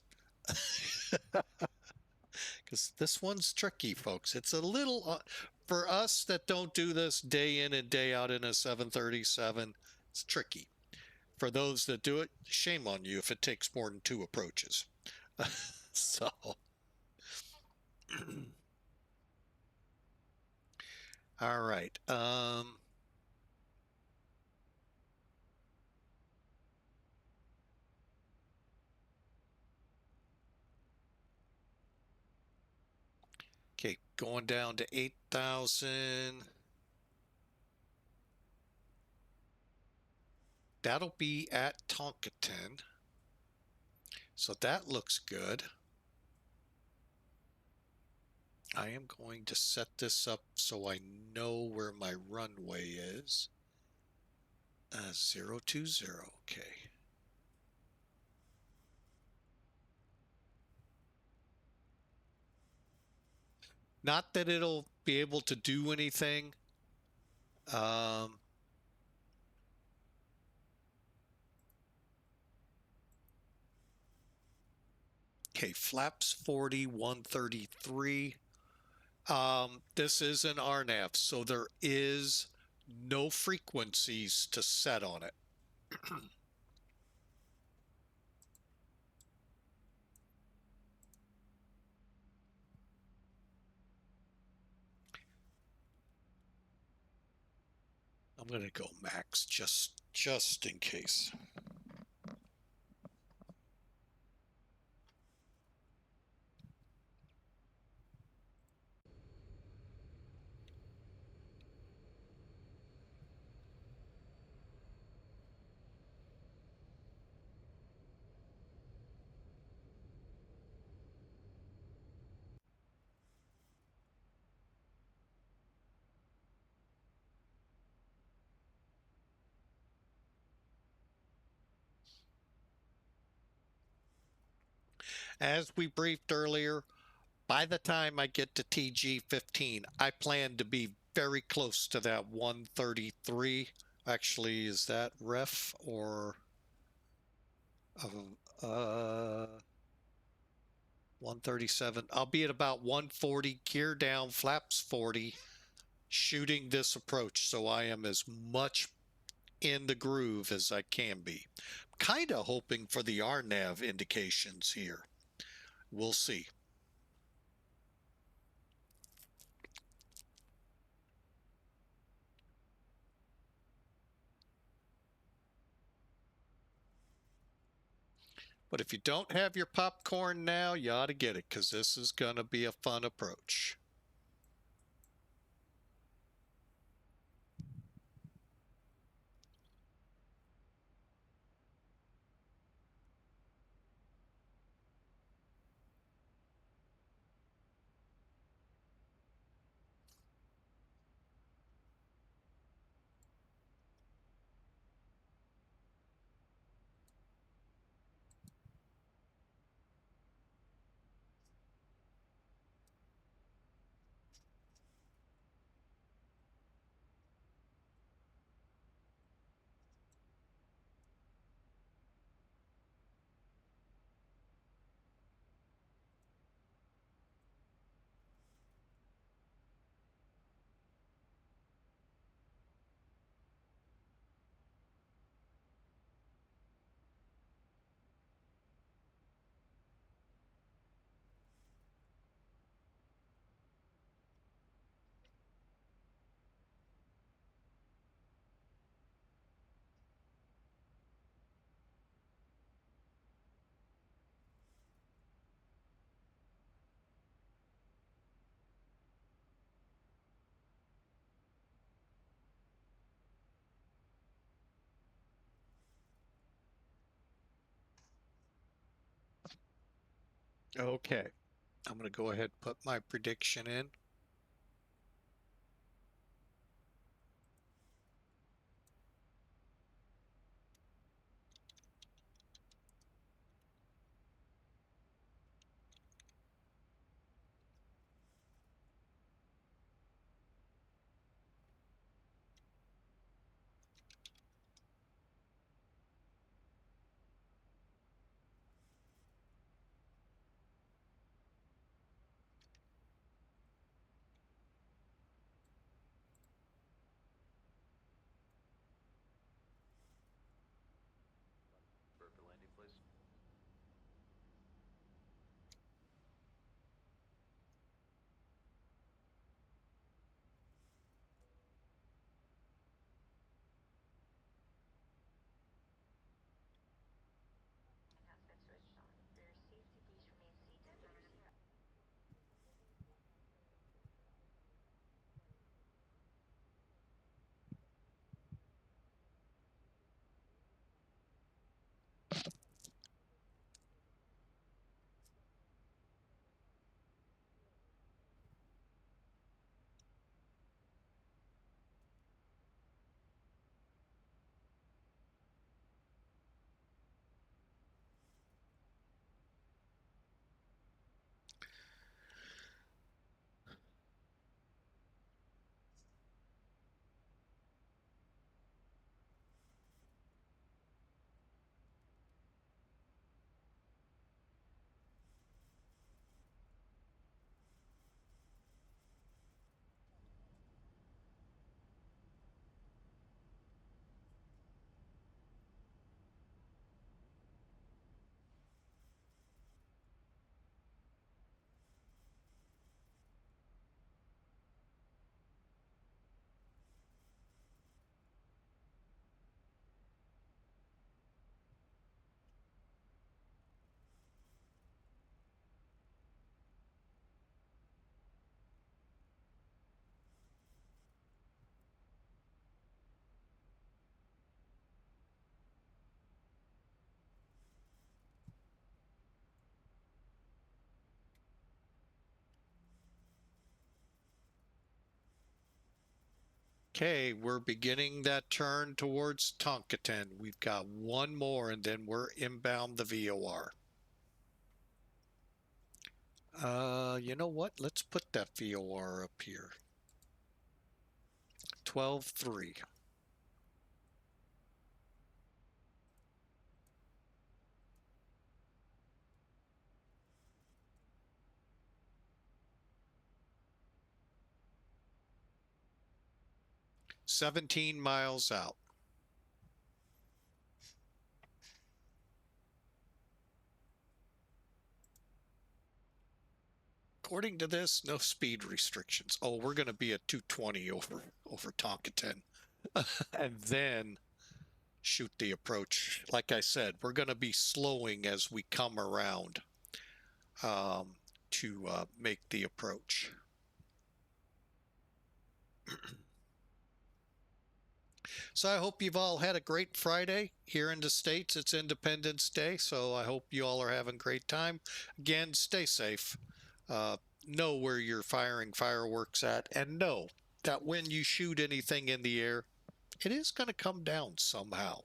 Because this one's tricky, folks. It's a little, for us that don't do this day in and day out in a 737, it's tricky. For those that do it, shame on you if it takes more than 2 approaches. So, all right. Okay, going down to 8,000. That'll be at Toncontín. So that looks good. I am going to set this up so I know where my runway is. 020, okay. Not that it'll be able to do anything. Okay, flaps 40, 133. This is an RNAV, so there is no frequencies to set on it. I'm going to go max just in case. As we briefed earlier, by the time I get to TG15, I plan to be very close to that 133. Actually, is that ref or 137? I'll be at about 140, gear down, flaps 40, shooting this approach. So I am as much in the groove as I can be. Kind of hoping for the RNAV indications here. We'll see. But if you don't have your popcorn now, you ought to get it, because this is going to be a fun approach. Okay, I'm going to go ahead and put my prediction in. Okay, we're beginning that turn towards Toncontín. We've got one more and then we're inbound the VOR. You know what? Let's put that VOR up here. 12.3. $17 miles out. According to this, no speed restrictions. Oh, we're going to be at 220 over Toncontín. And then shoot the approach. Like I said, we're going to be slowing as we come around to make the approach. So I hope you've all had a great Friday. Here in the States, it's Independence Day, so I hope you all are having a great time. Again, stay safe. Know where you're firing fireworks at, and know that when you shoot anything in the air, it is going to come down somehow.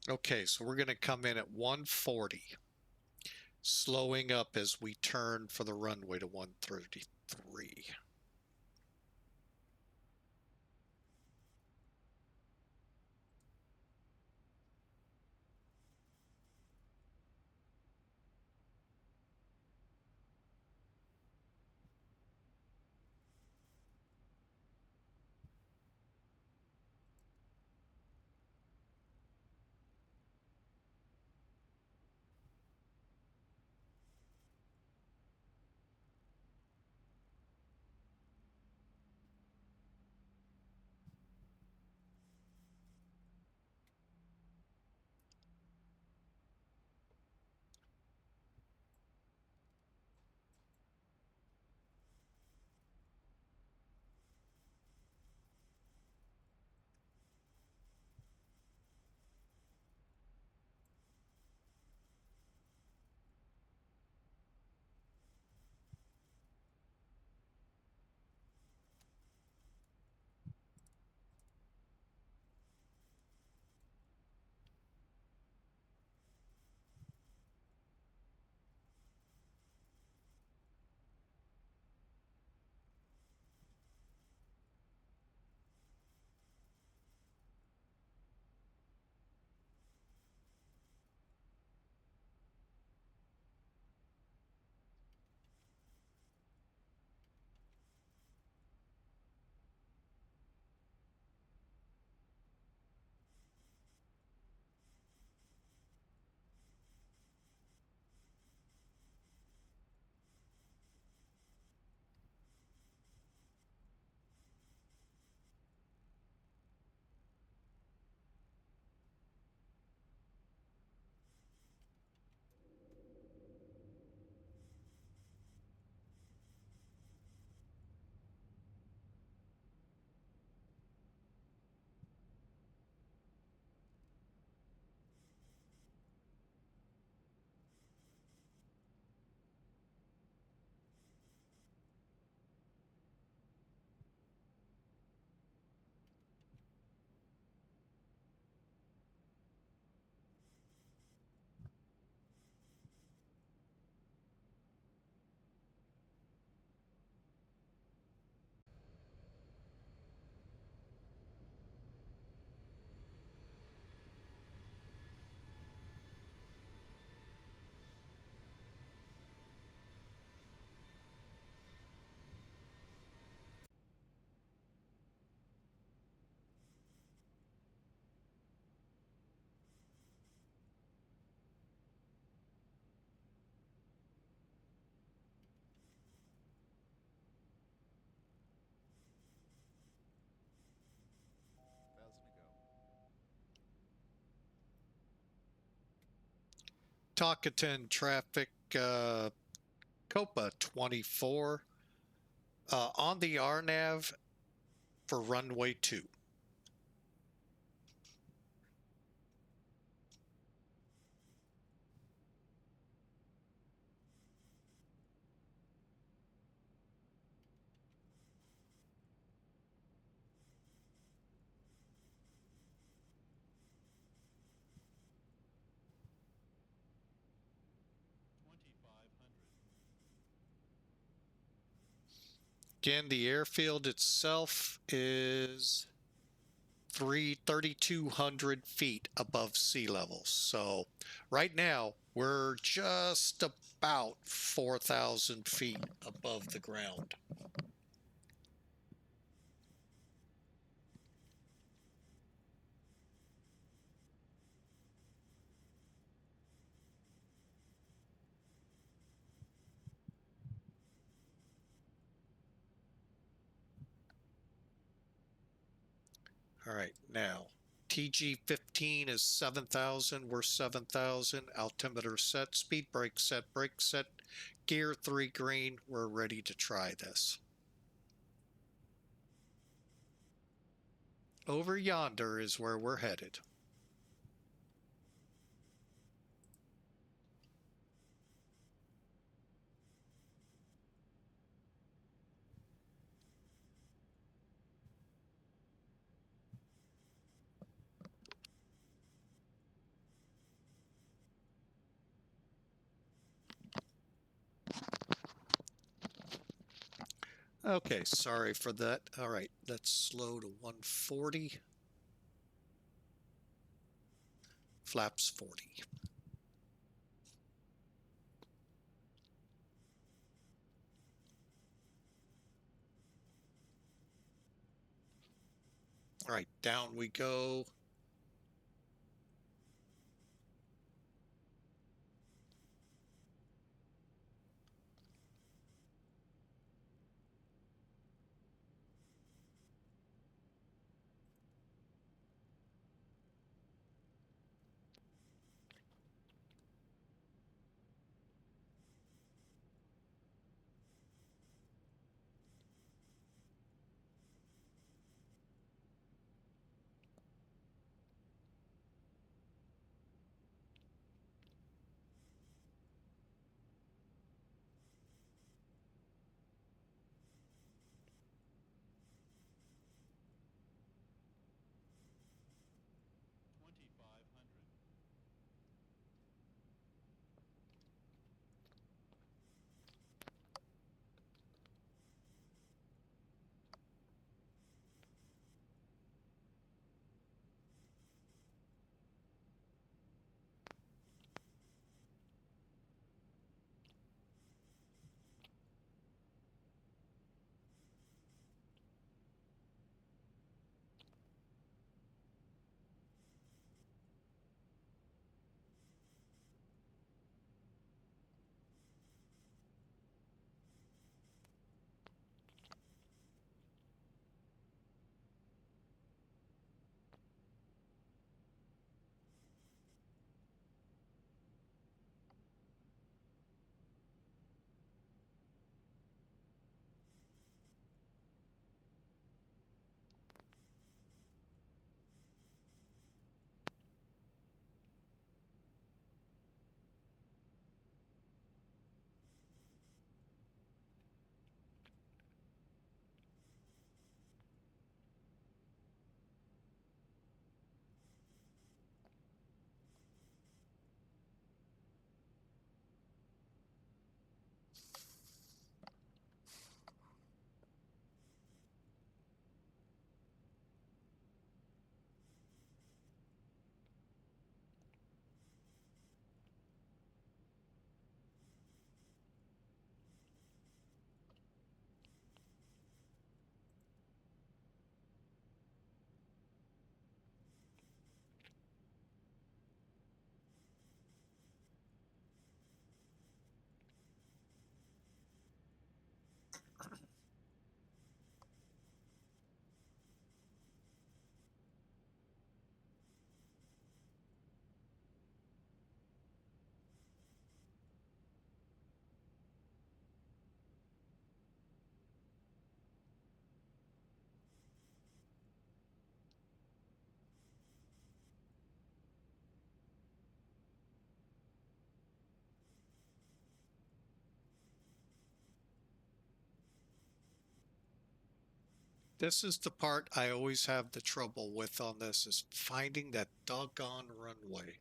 Okay, so we're going to come in at 140, slowing up as we turn for the runway to 133. Toncontín traffic, Copa 24 on the RNAV for runway 2. Again, the airfield itself is 3,200 feet above sea level. So right now we're just about 4,000 feet above the ground. All right, now TG15 is 7,000. We're 7,000. Altimeter set, speed brake set, gear 3 green. We're ready to try this. Over yonder is where we're headed. Okay, sorry for that. All right, let's slow to 140. Flaps 40. All right, down we go. This is the part I always have the trouble with on this, is finding that doggone runway.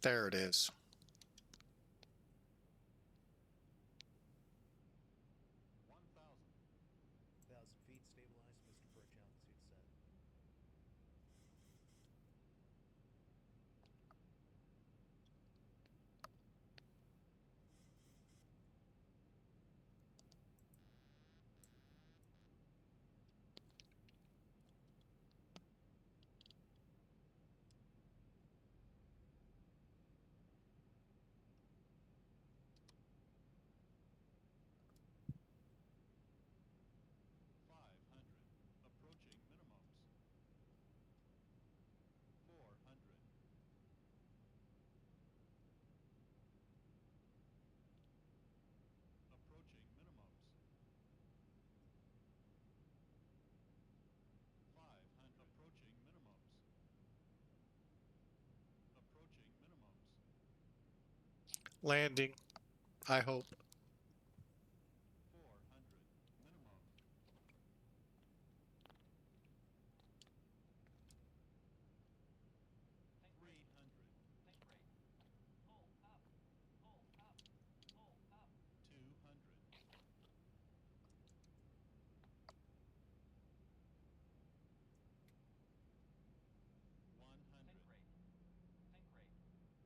There it is. 1,000 feet stabilized, Mr. Perch, altitude set. Approaching minimums. 400. Approaching minimums. 500. Approaching minimums. Approaching minimums. Landing, I hope. 400. Minimum. 300.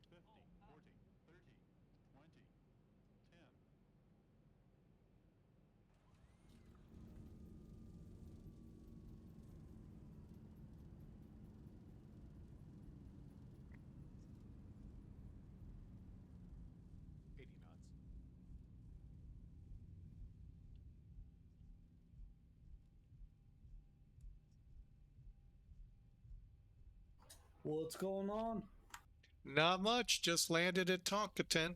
200. 100. 50, 40, 30, 20, 10. knots. What's going on? Not much, just landed at Toncontín.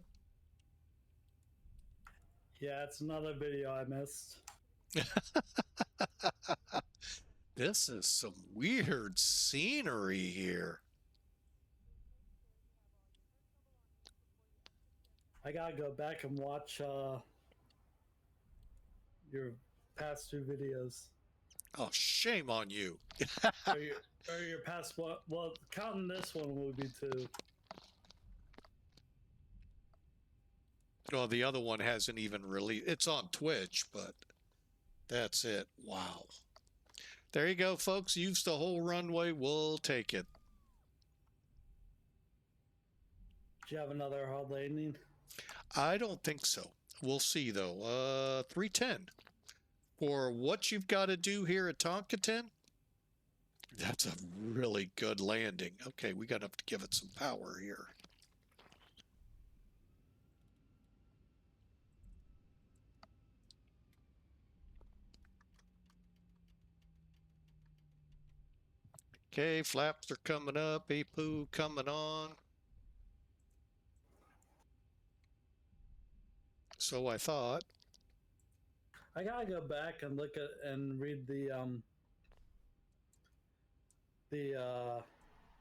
Yeah, it's another video I missed. This is some weird scenery here. I gotta go back and watch your past two videos. Oh, shame on you. or your past one. Well, counting this one would be two. Well, the other one hasn't even released. It's on Twitch, but that's it. Wow. There you go, folks. Use the whole runway. We'll take it. Do you have another hard landing? I don't think so. We'll see, though. 310. For what you've got to do here at Toncontín, that's a really good landing. Okay, we got to give it some power here. Okay, flaps are coming up. APU coming on. So I thought. I gotta go back and look at and read the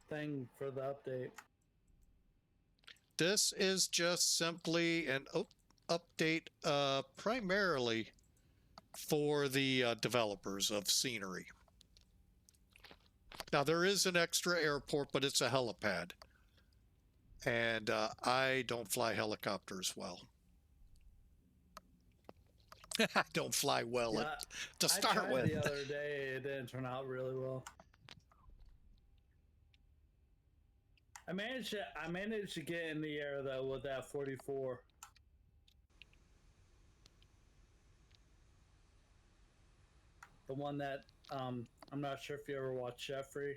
thing for the update. This is just simply an update primarily for the developers of scenery. Now, there is an extra airport, but it's a helipad. And I don't fly helicopters well. I don't fly well Yeah, to I start tried with. the other day, it didn't turn out really well. I managed to get in the air though with that 44. The one that I'm not sure if you ever watched Jeffrey.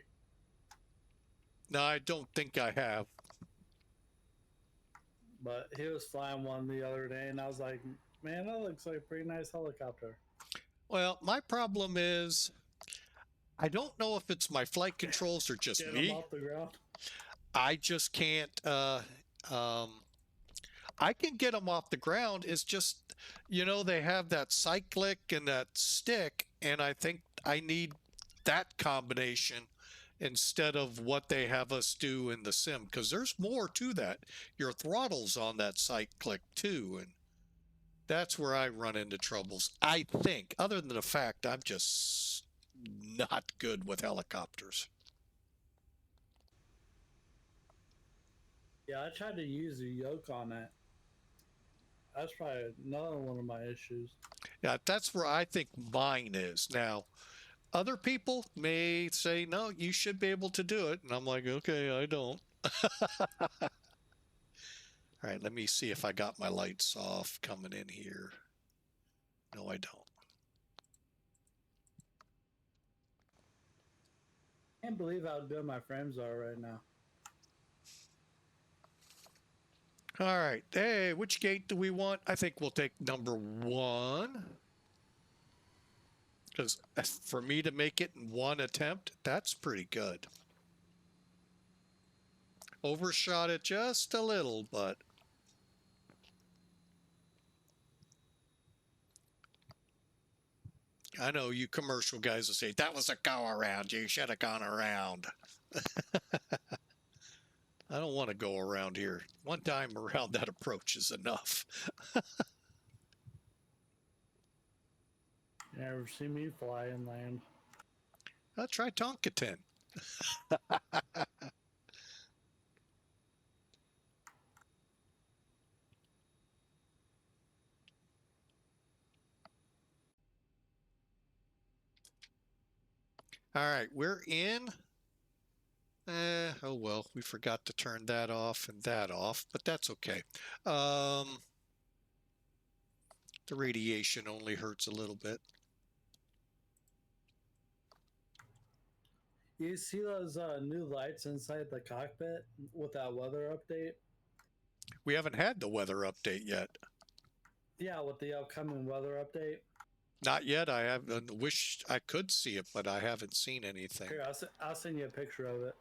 No, I don't think I have. But he was flying one the other day, and I was like, man, that looks like a pretty nice helicopter. Well, my problem is I don't know if it's my flight controls or just Get me. him off the ground. I just can't. I can get them off the ground. It's just, you know, they have that cyclic and that stick, and I think I need that combination instead of what they have us do in the sim, because there's more to that. Your throttle's on that cyclic too, and that's where I run into troubles, I think, other than the fact I'm just not good with helicopters. Yeah, I tried to use a yoke on it. That's probably another one of my issues. Yeah, that's where I think mine is. Now, other people may say, no, you should be able to do it. And I'm like, okay, I don't. All right, let me see if I got my lights off coming in here. No, I don't. Can't believe how good my frames are right now. All right. Hey, which gate do we want? I think we'll take number 1. Because for me to make it in one attempt, that's pretty good. Overshot it just a little, but I know you commercial guys will say, that was a go around. You should have gone around. I don't want to go around here. One time around that approach is enough. You never see me fly and land. I'll try Toncontín. All right, we're in. Oh well, we forgot to turn that off and that off, but that's okay. The radiation only hurts a little bit. You see those new lights inside the cockpit with that weather update? We haven't had the weather update yet. Yeah, with the upcoming weather update. Not yet. I have wish I could see it, but I haven't seen anything. Here, I'll send you a picture of it.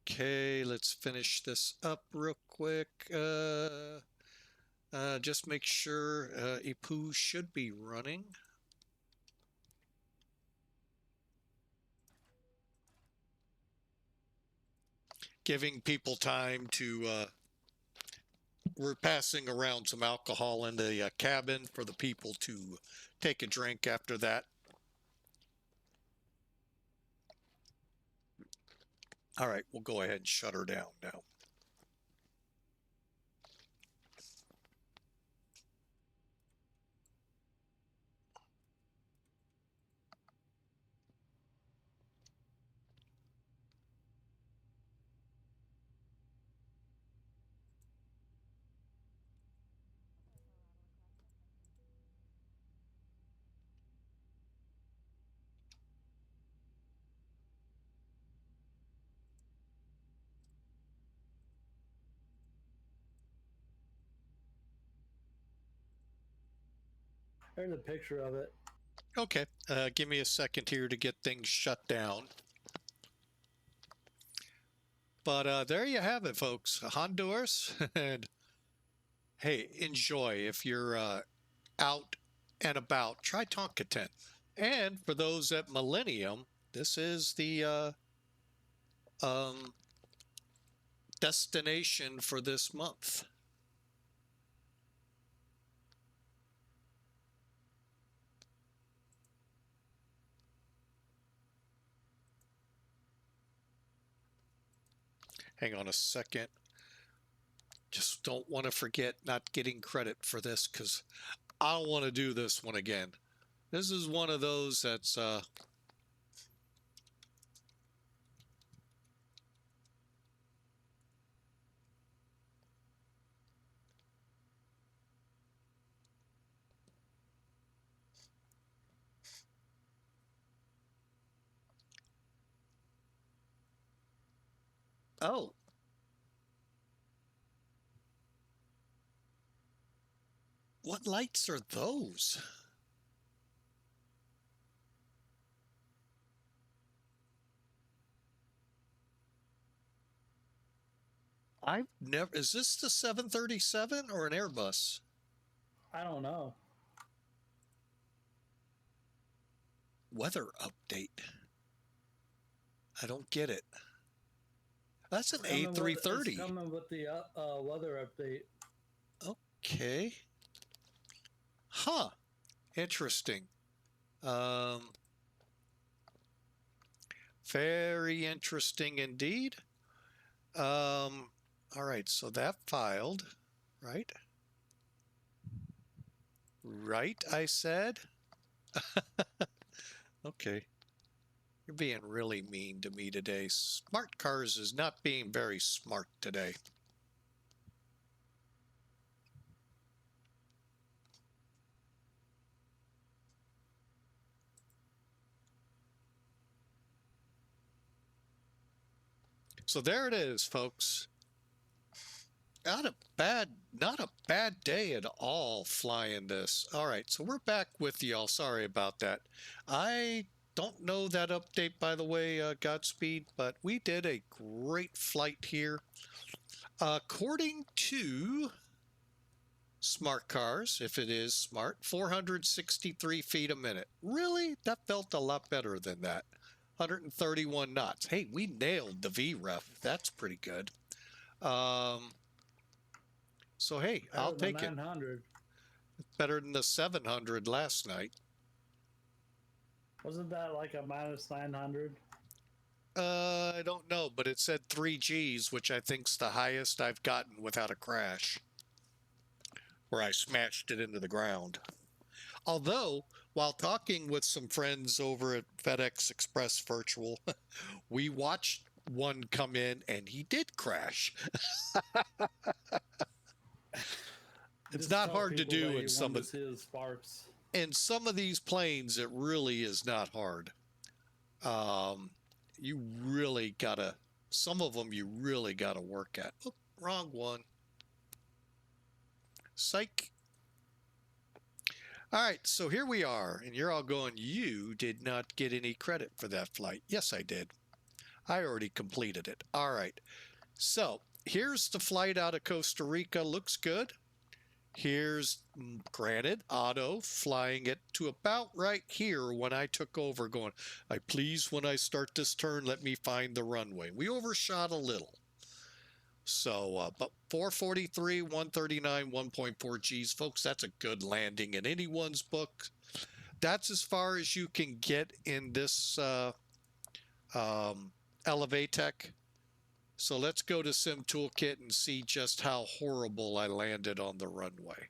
Okay, let's finish this up real quick. Just make sure Ipu should be running. Giving people time to, we're passing around some alcohol in the cabin for the people to take a drink after that. All right, we'll go ahead and shut her down now. There's a picture of it. Okay, give me a second here to get things shut down. But there you have it, folks. Honduras. And hey, enjoy. If you're out and about, try Toncontín. And for those at Millennium, this is the destination for this month. Hang on a second. Just don't want to forget not getting credit for this because I don't want to do this one again. This is one of those that's oh. What lights are those? I've never. Is this the 737 or an Airbus? I don't know. Weather update. I don't get it. That's an A330. It's coming with the weather update. Okay. Huh. Interesting. Very interesting indeed. All right, so that filed, right? Right, I said. Okay. You're being really mean to me today. Smart Cars is not being very smart today. So there it is, folks. Not a bad day at all flying this. All right, so we're back with y'all. Sorry about that. I don't know that update, by the way, Godspeed, but we did a great flight here. According to Smart Cars, if it is smart, 463 feet a minute. Really? That felt a lot better than that. 131 knots. Hey, we nailed the VREF. That's pretty good. So, hey, I'll take it. 900. Better than the 700 last night. Wasn't that like a minus 900? I don't know, but it said 3 Gs, which I think's the highest I've gotten without a crash, where I smashed it into the ground. Although, while talking with some friends over at FedEx Express Virtual, we watched one come in and he did crash. It's not hard to do in some of sparks. In some of these planes. It really is not hard. You really gotta. Some of them you really gotta work at. Oh, wrong one. Psych. All right, so here we are, and you're all going, you did not get any credit for that flight. Yes, I did. I already completed it. All right, so here's the flight out of Costa Rica. Looks good. Here's, granted, Otto flying it to about right here when I took over, going, please, when I start this turn, let me find the runway. We overshot a little. So, but 443, 139, 1.4 Gs, folks, that's a good landing in anyone's book. That's as far as you can get in this Elevatech. So let's go to Sim Toolkit and see just how horrible I landed on the runway.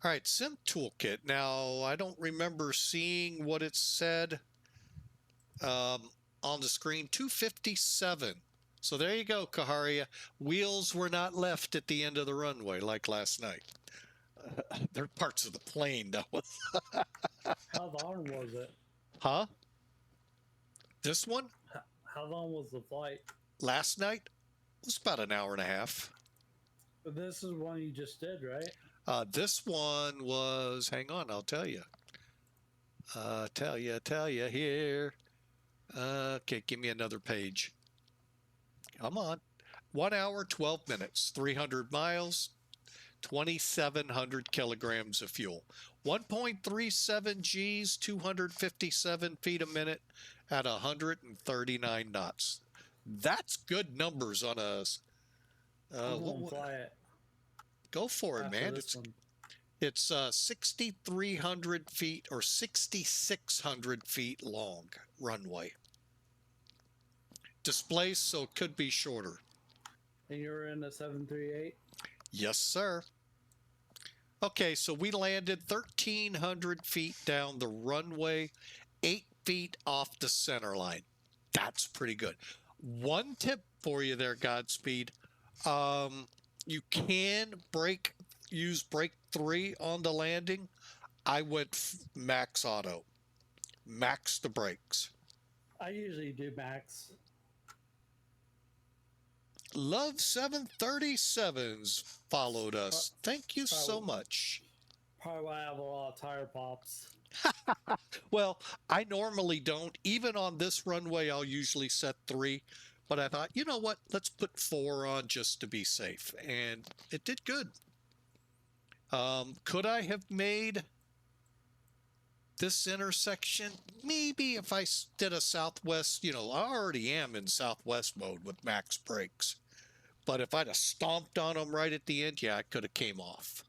All right, Sim Toolkit. Now, I don't remember seeing what it said on the screen. 257. So there you go, Kaharia. Wheels were not left at the end of the runway like last night. They're parts of the plane, though. How long was it? Huh? This one? How long was the flight? Last night? It was about an hour and a half. But this is one you just did, right? This one was, hang on, I'll tell you. Tell you here. Okay, give me another page. Come on. 1 hour, 12 minutes, 300 miles, 2,700 kilograms of fuel. 1.37 Gs, 257 feet a minute at 139 knots. That's good numbers on a... fly it. Go for it, man. It's 6,300 feet or 6,600 feet long runway. Displaced, so it could be shorter. And you were in the 738? Yes, sir. Okay, so we landed 1,300 feet down the runway, 8 feet off the center line. That's pretty good. One tip for you there, Godspeed. You can use brake 3 on the landing. I went max auto. Max the brakes. I usually do max. Love 737s followed us. Thank you so much. Probably why I have a lot of tire pops. Well, I normally don't. Even on this runway, I'll usually set 3. But I thought, you know what? Let's put 4 on just to be safe. And it did good. Could I have made this intersection? Maybe if I did a southwest, I already am in southwest mode with max brakes. But if I'd have stomped on them right at the end, yeah, I could have came off.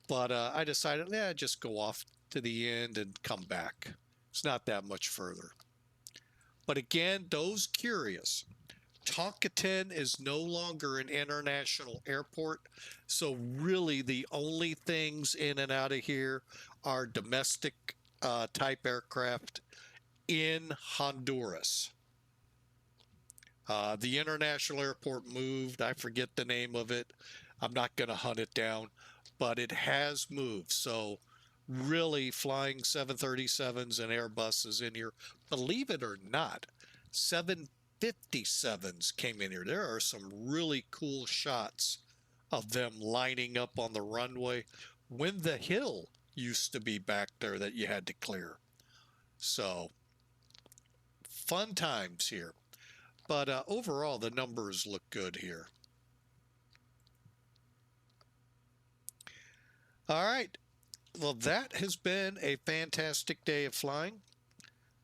But I decided, yeah, just go off to the end and come back. It's not that much further. But again, those curious, Toncontín is no longer an international airport. So really the only things in and out of here are domestic type aircraft in Honduras. The international airport moved. I forget the name of it. I'm not going to hunt it down, but it has moved. So really flying 737s and Airbuses in here. Believe it or not, 757s came in here. There are some really cool shots of them lining up on the runway when the hill used to be back there that you had to clear. So fun times here. But overall, the numbers look good here. All right. Well, that has been a fantastic day of flying.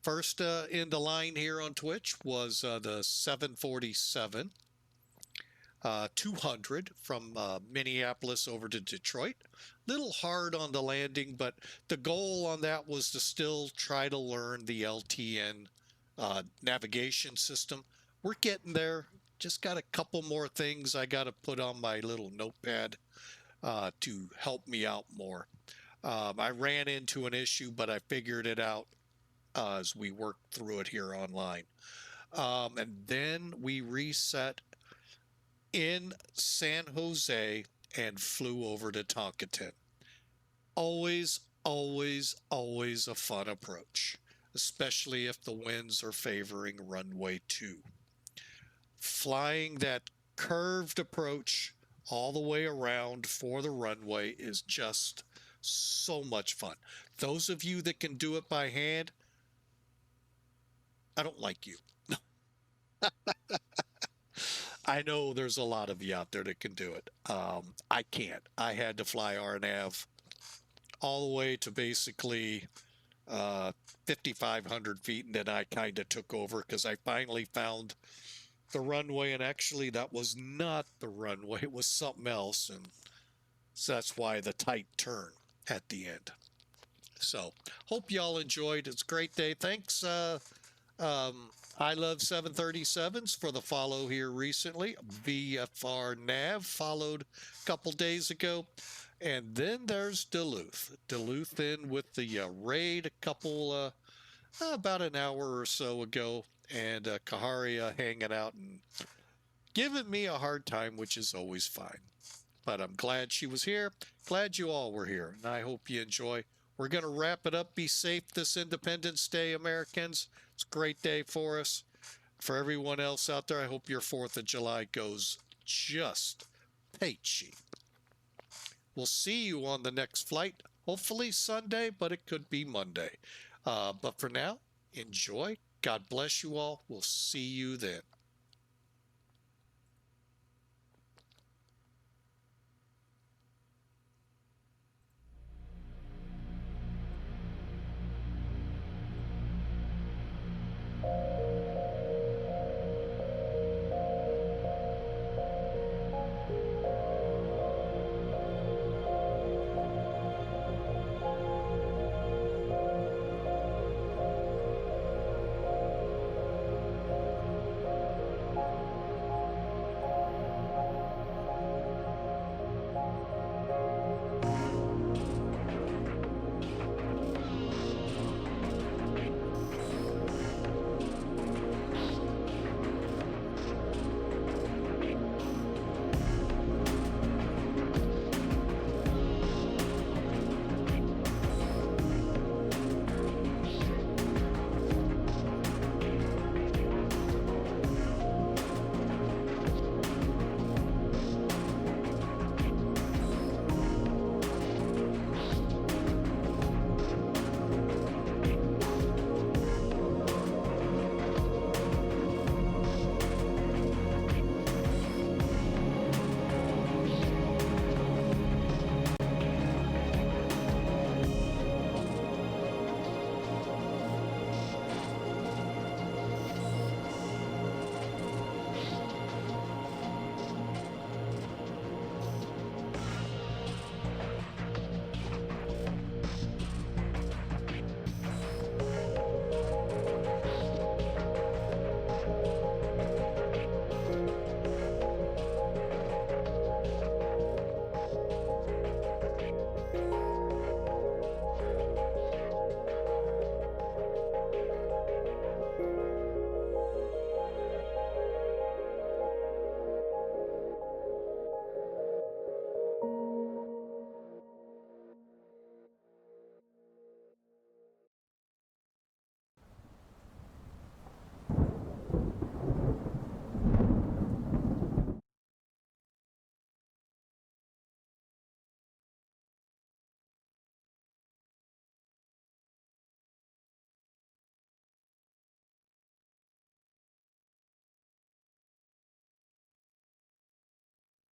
First in the line here on Twitch was the 747 200 from Minneapolis over to Detroit. Little hard on the landing, but the goal on that was to still try to learn the LTN navigation system. We're getting there. Just got a couple more things I got to put on my little notepad to help me out more. I ran into an issue, but I figured it out as we worked through it here online. And then we reset in San Jose and flew over to Toncontín. Always, always, always a fun approach, especially if the winds are favoring runway 2. Flying that curved approach all the way around for the runway is just so much fun. Those of you that can do it by hand, I don't like you. I know there's a lot of you out there that can do it. I can't. I had to fly RNAV all the way to basically 5,500 feet, and then I kind of took over because I finally found the runway, and actually that was not the runway, it was something else, and so that's why the tight turn at the end. So hope y'all enjoyed. It's a great day. Thanks I Love 737s for the follow here recently. VFR Nav followed a couple days ago. And then there's Duluth. Duluth in with the raid a couple about an hour or so ago, and Kaharia hanging out and giving me a hard time, which is always fine. But I'm glad she was here. Glad you all were here, and I hope you enjoy. We're going to wrap it up. Be safe this Independence Day, Americans. It's a great day for us. For everyone else out there, I hope your 4th of July goes just peachy. We'll see you on the next flight. Hopefully Sunday, but it could be Monday. But for now, enjoy. God bless you all. We'll see you then.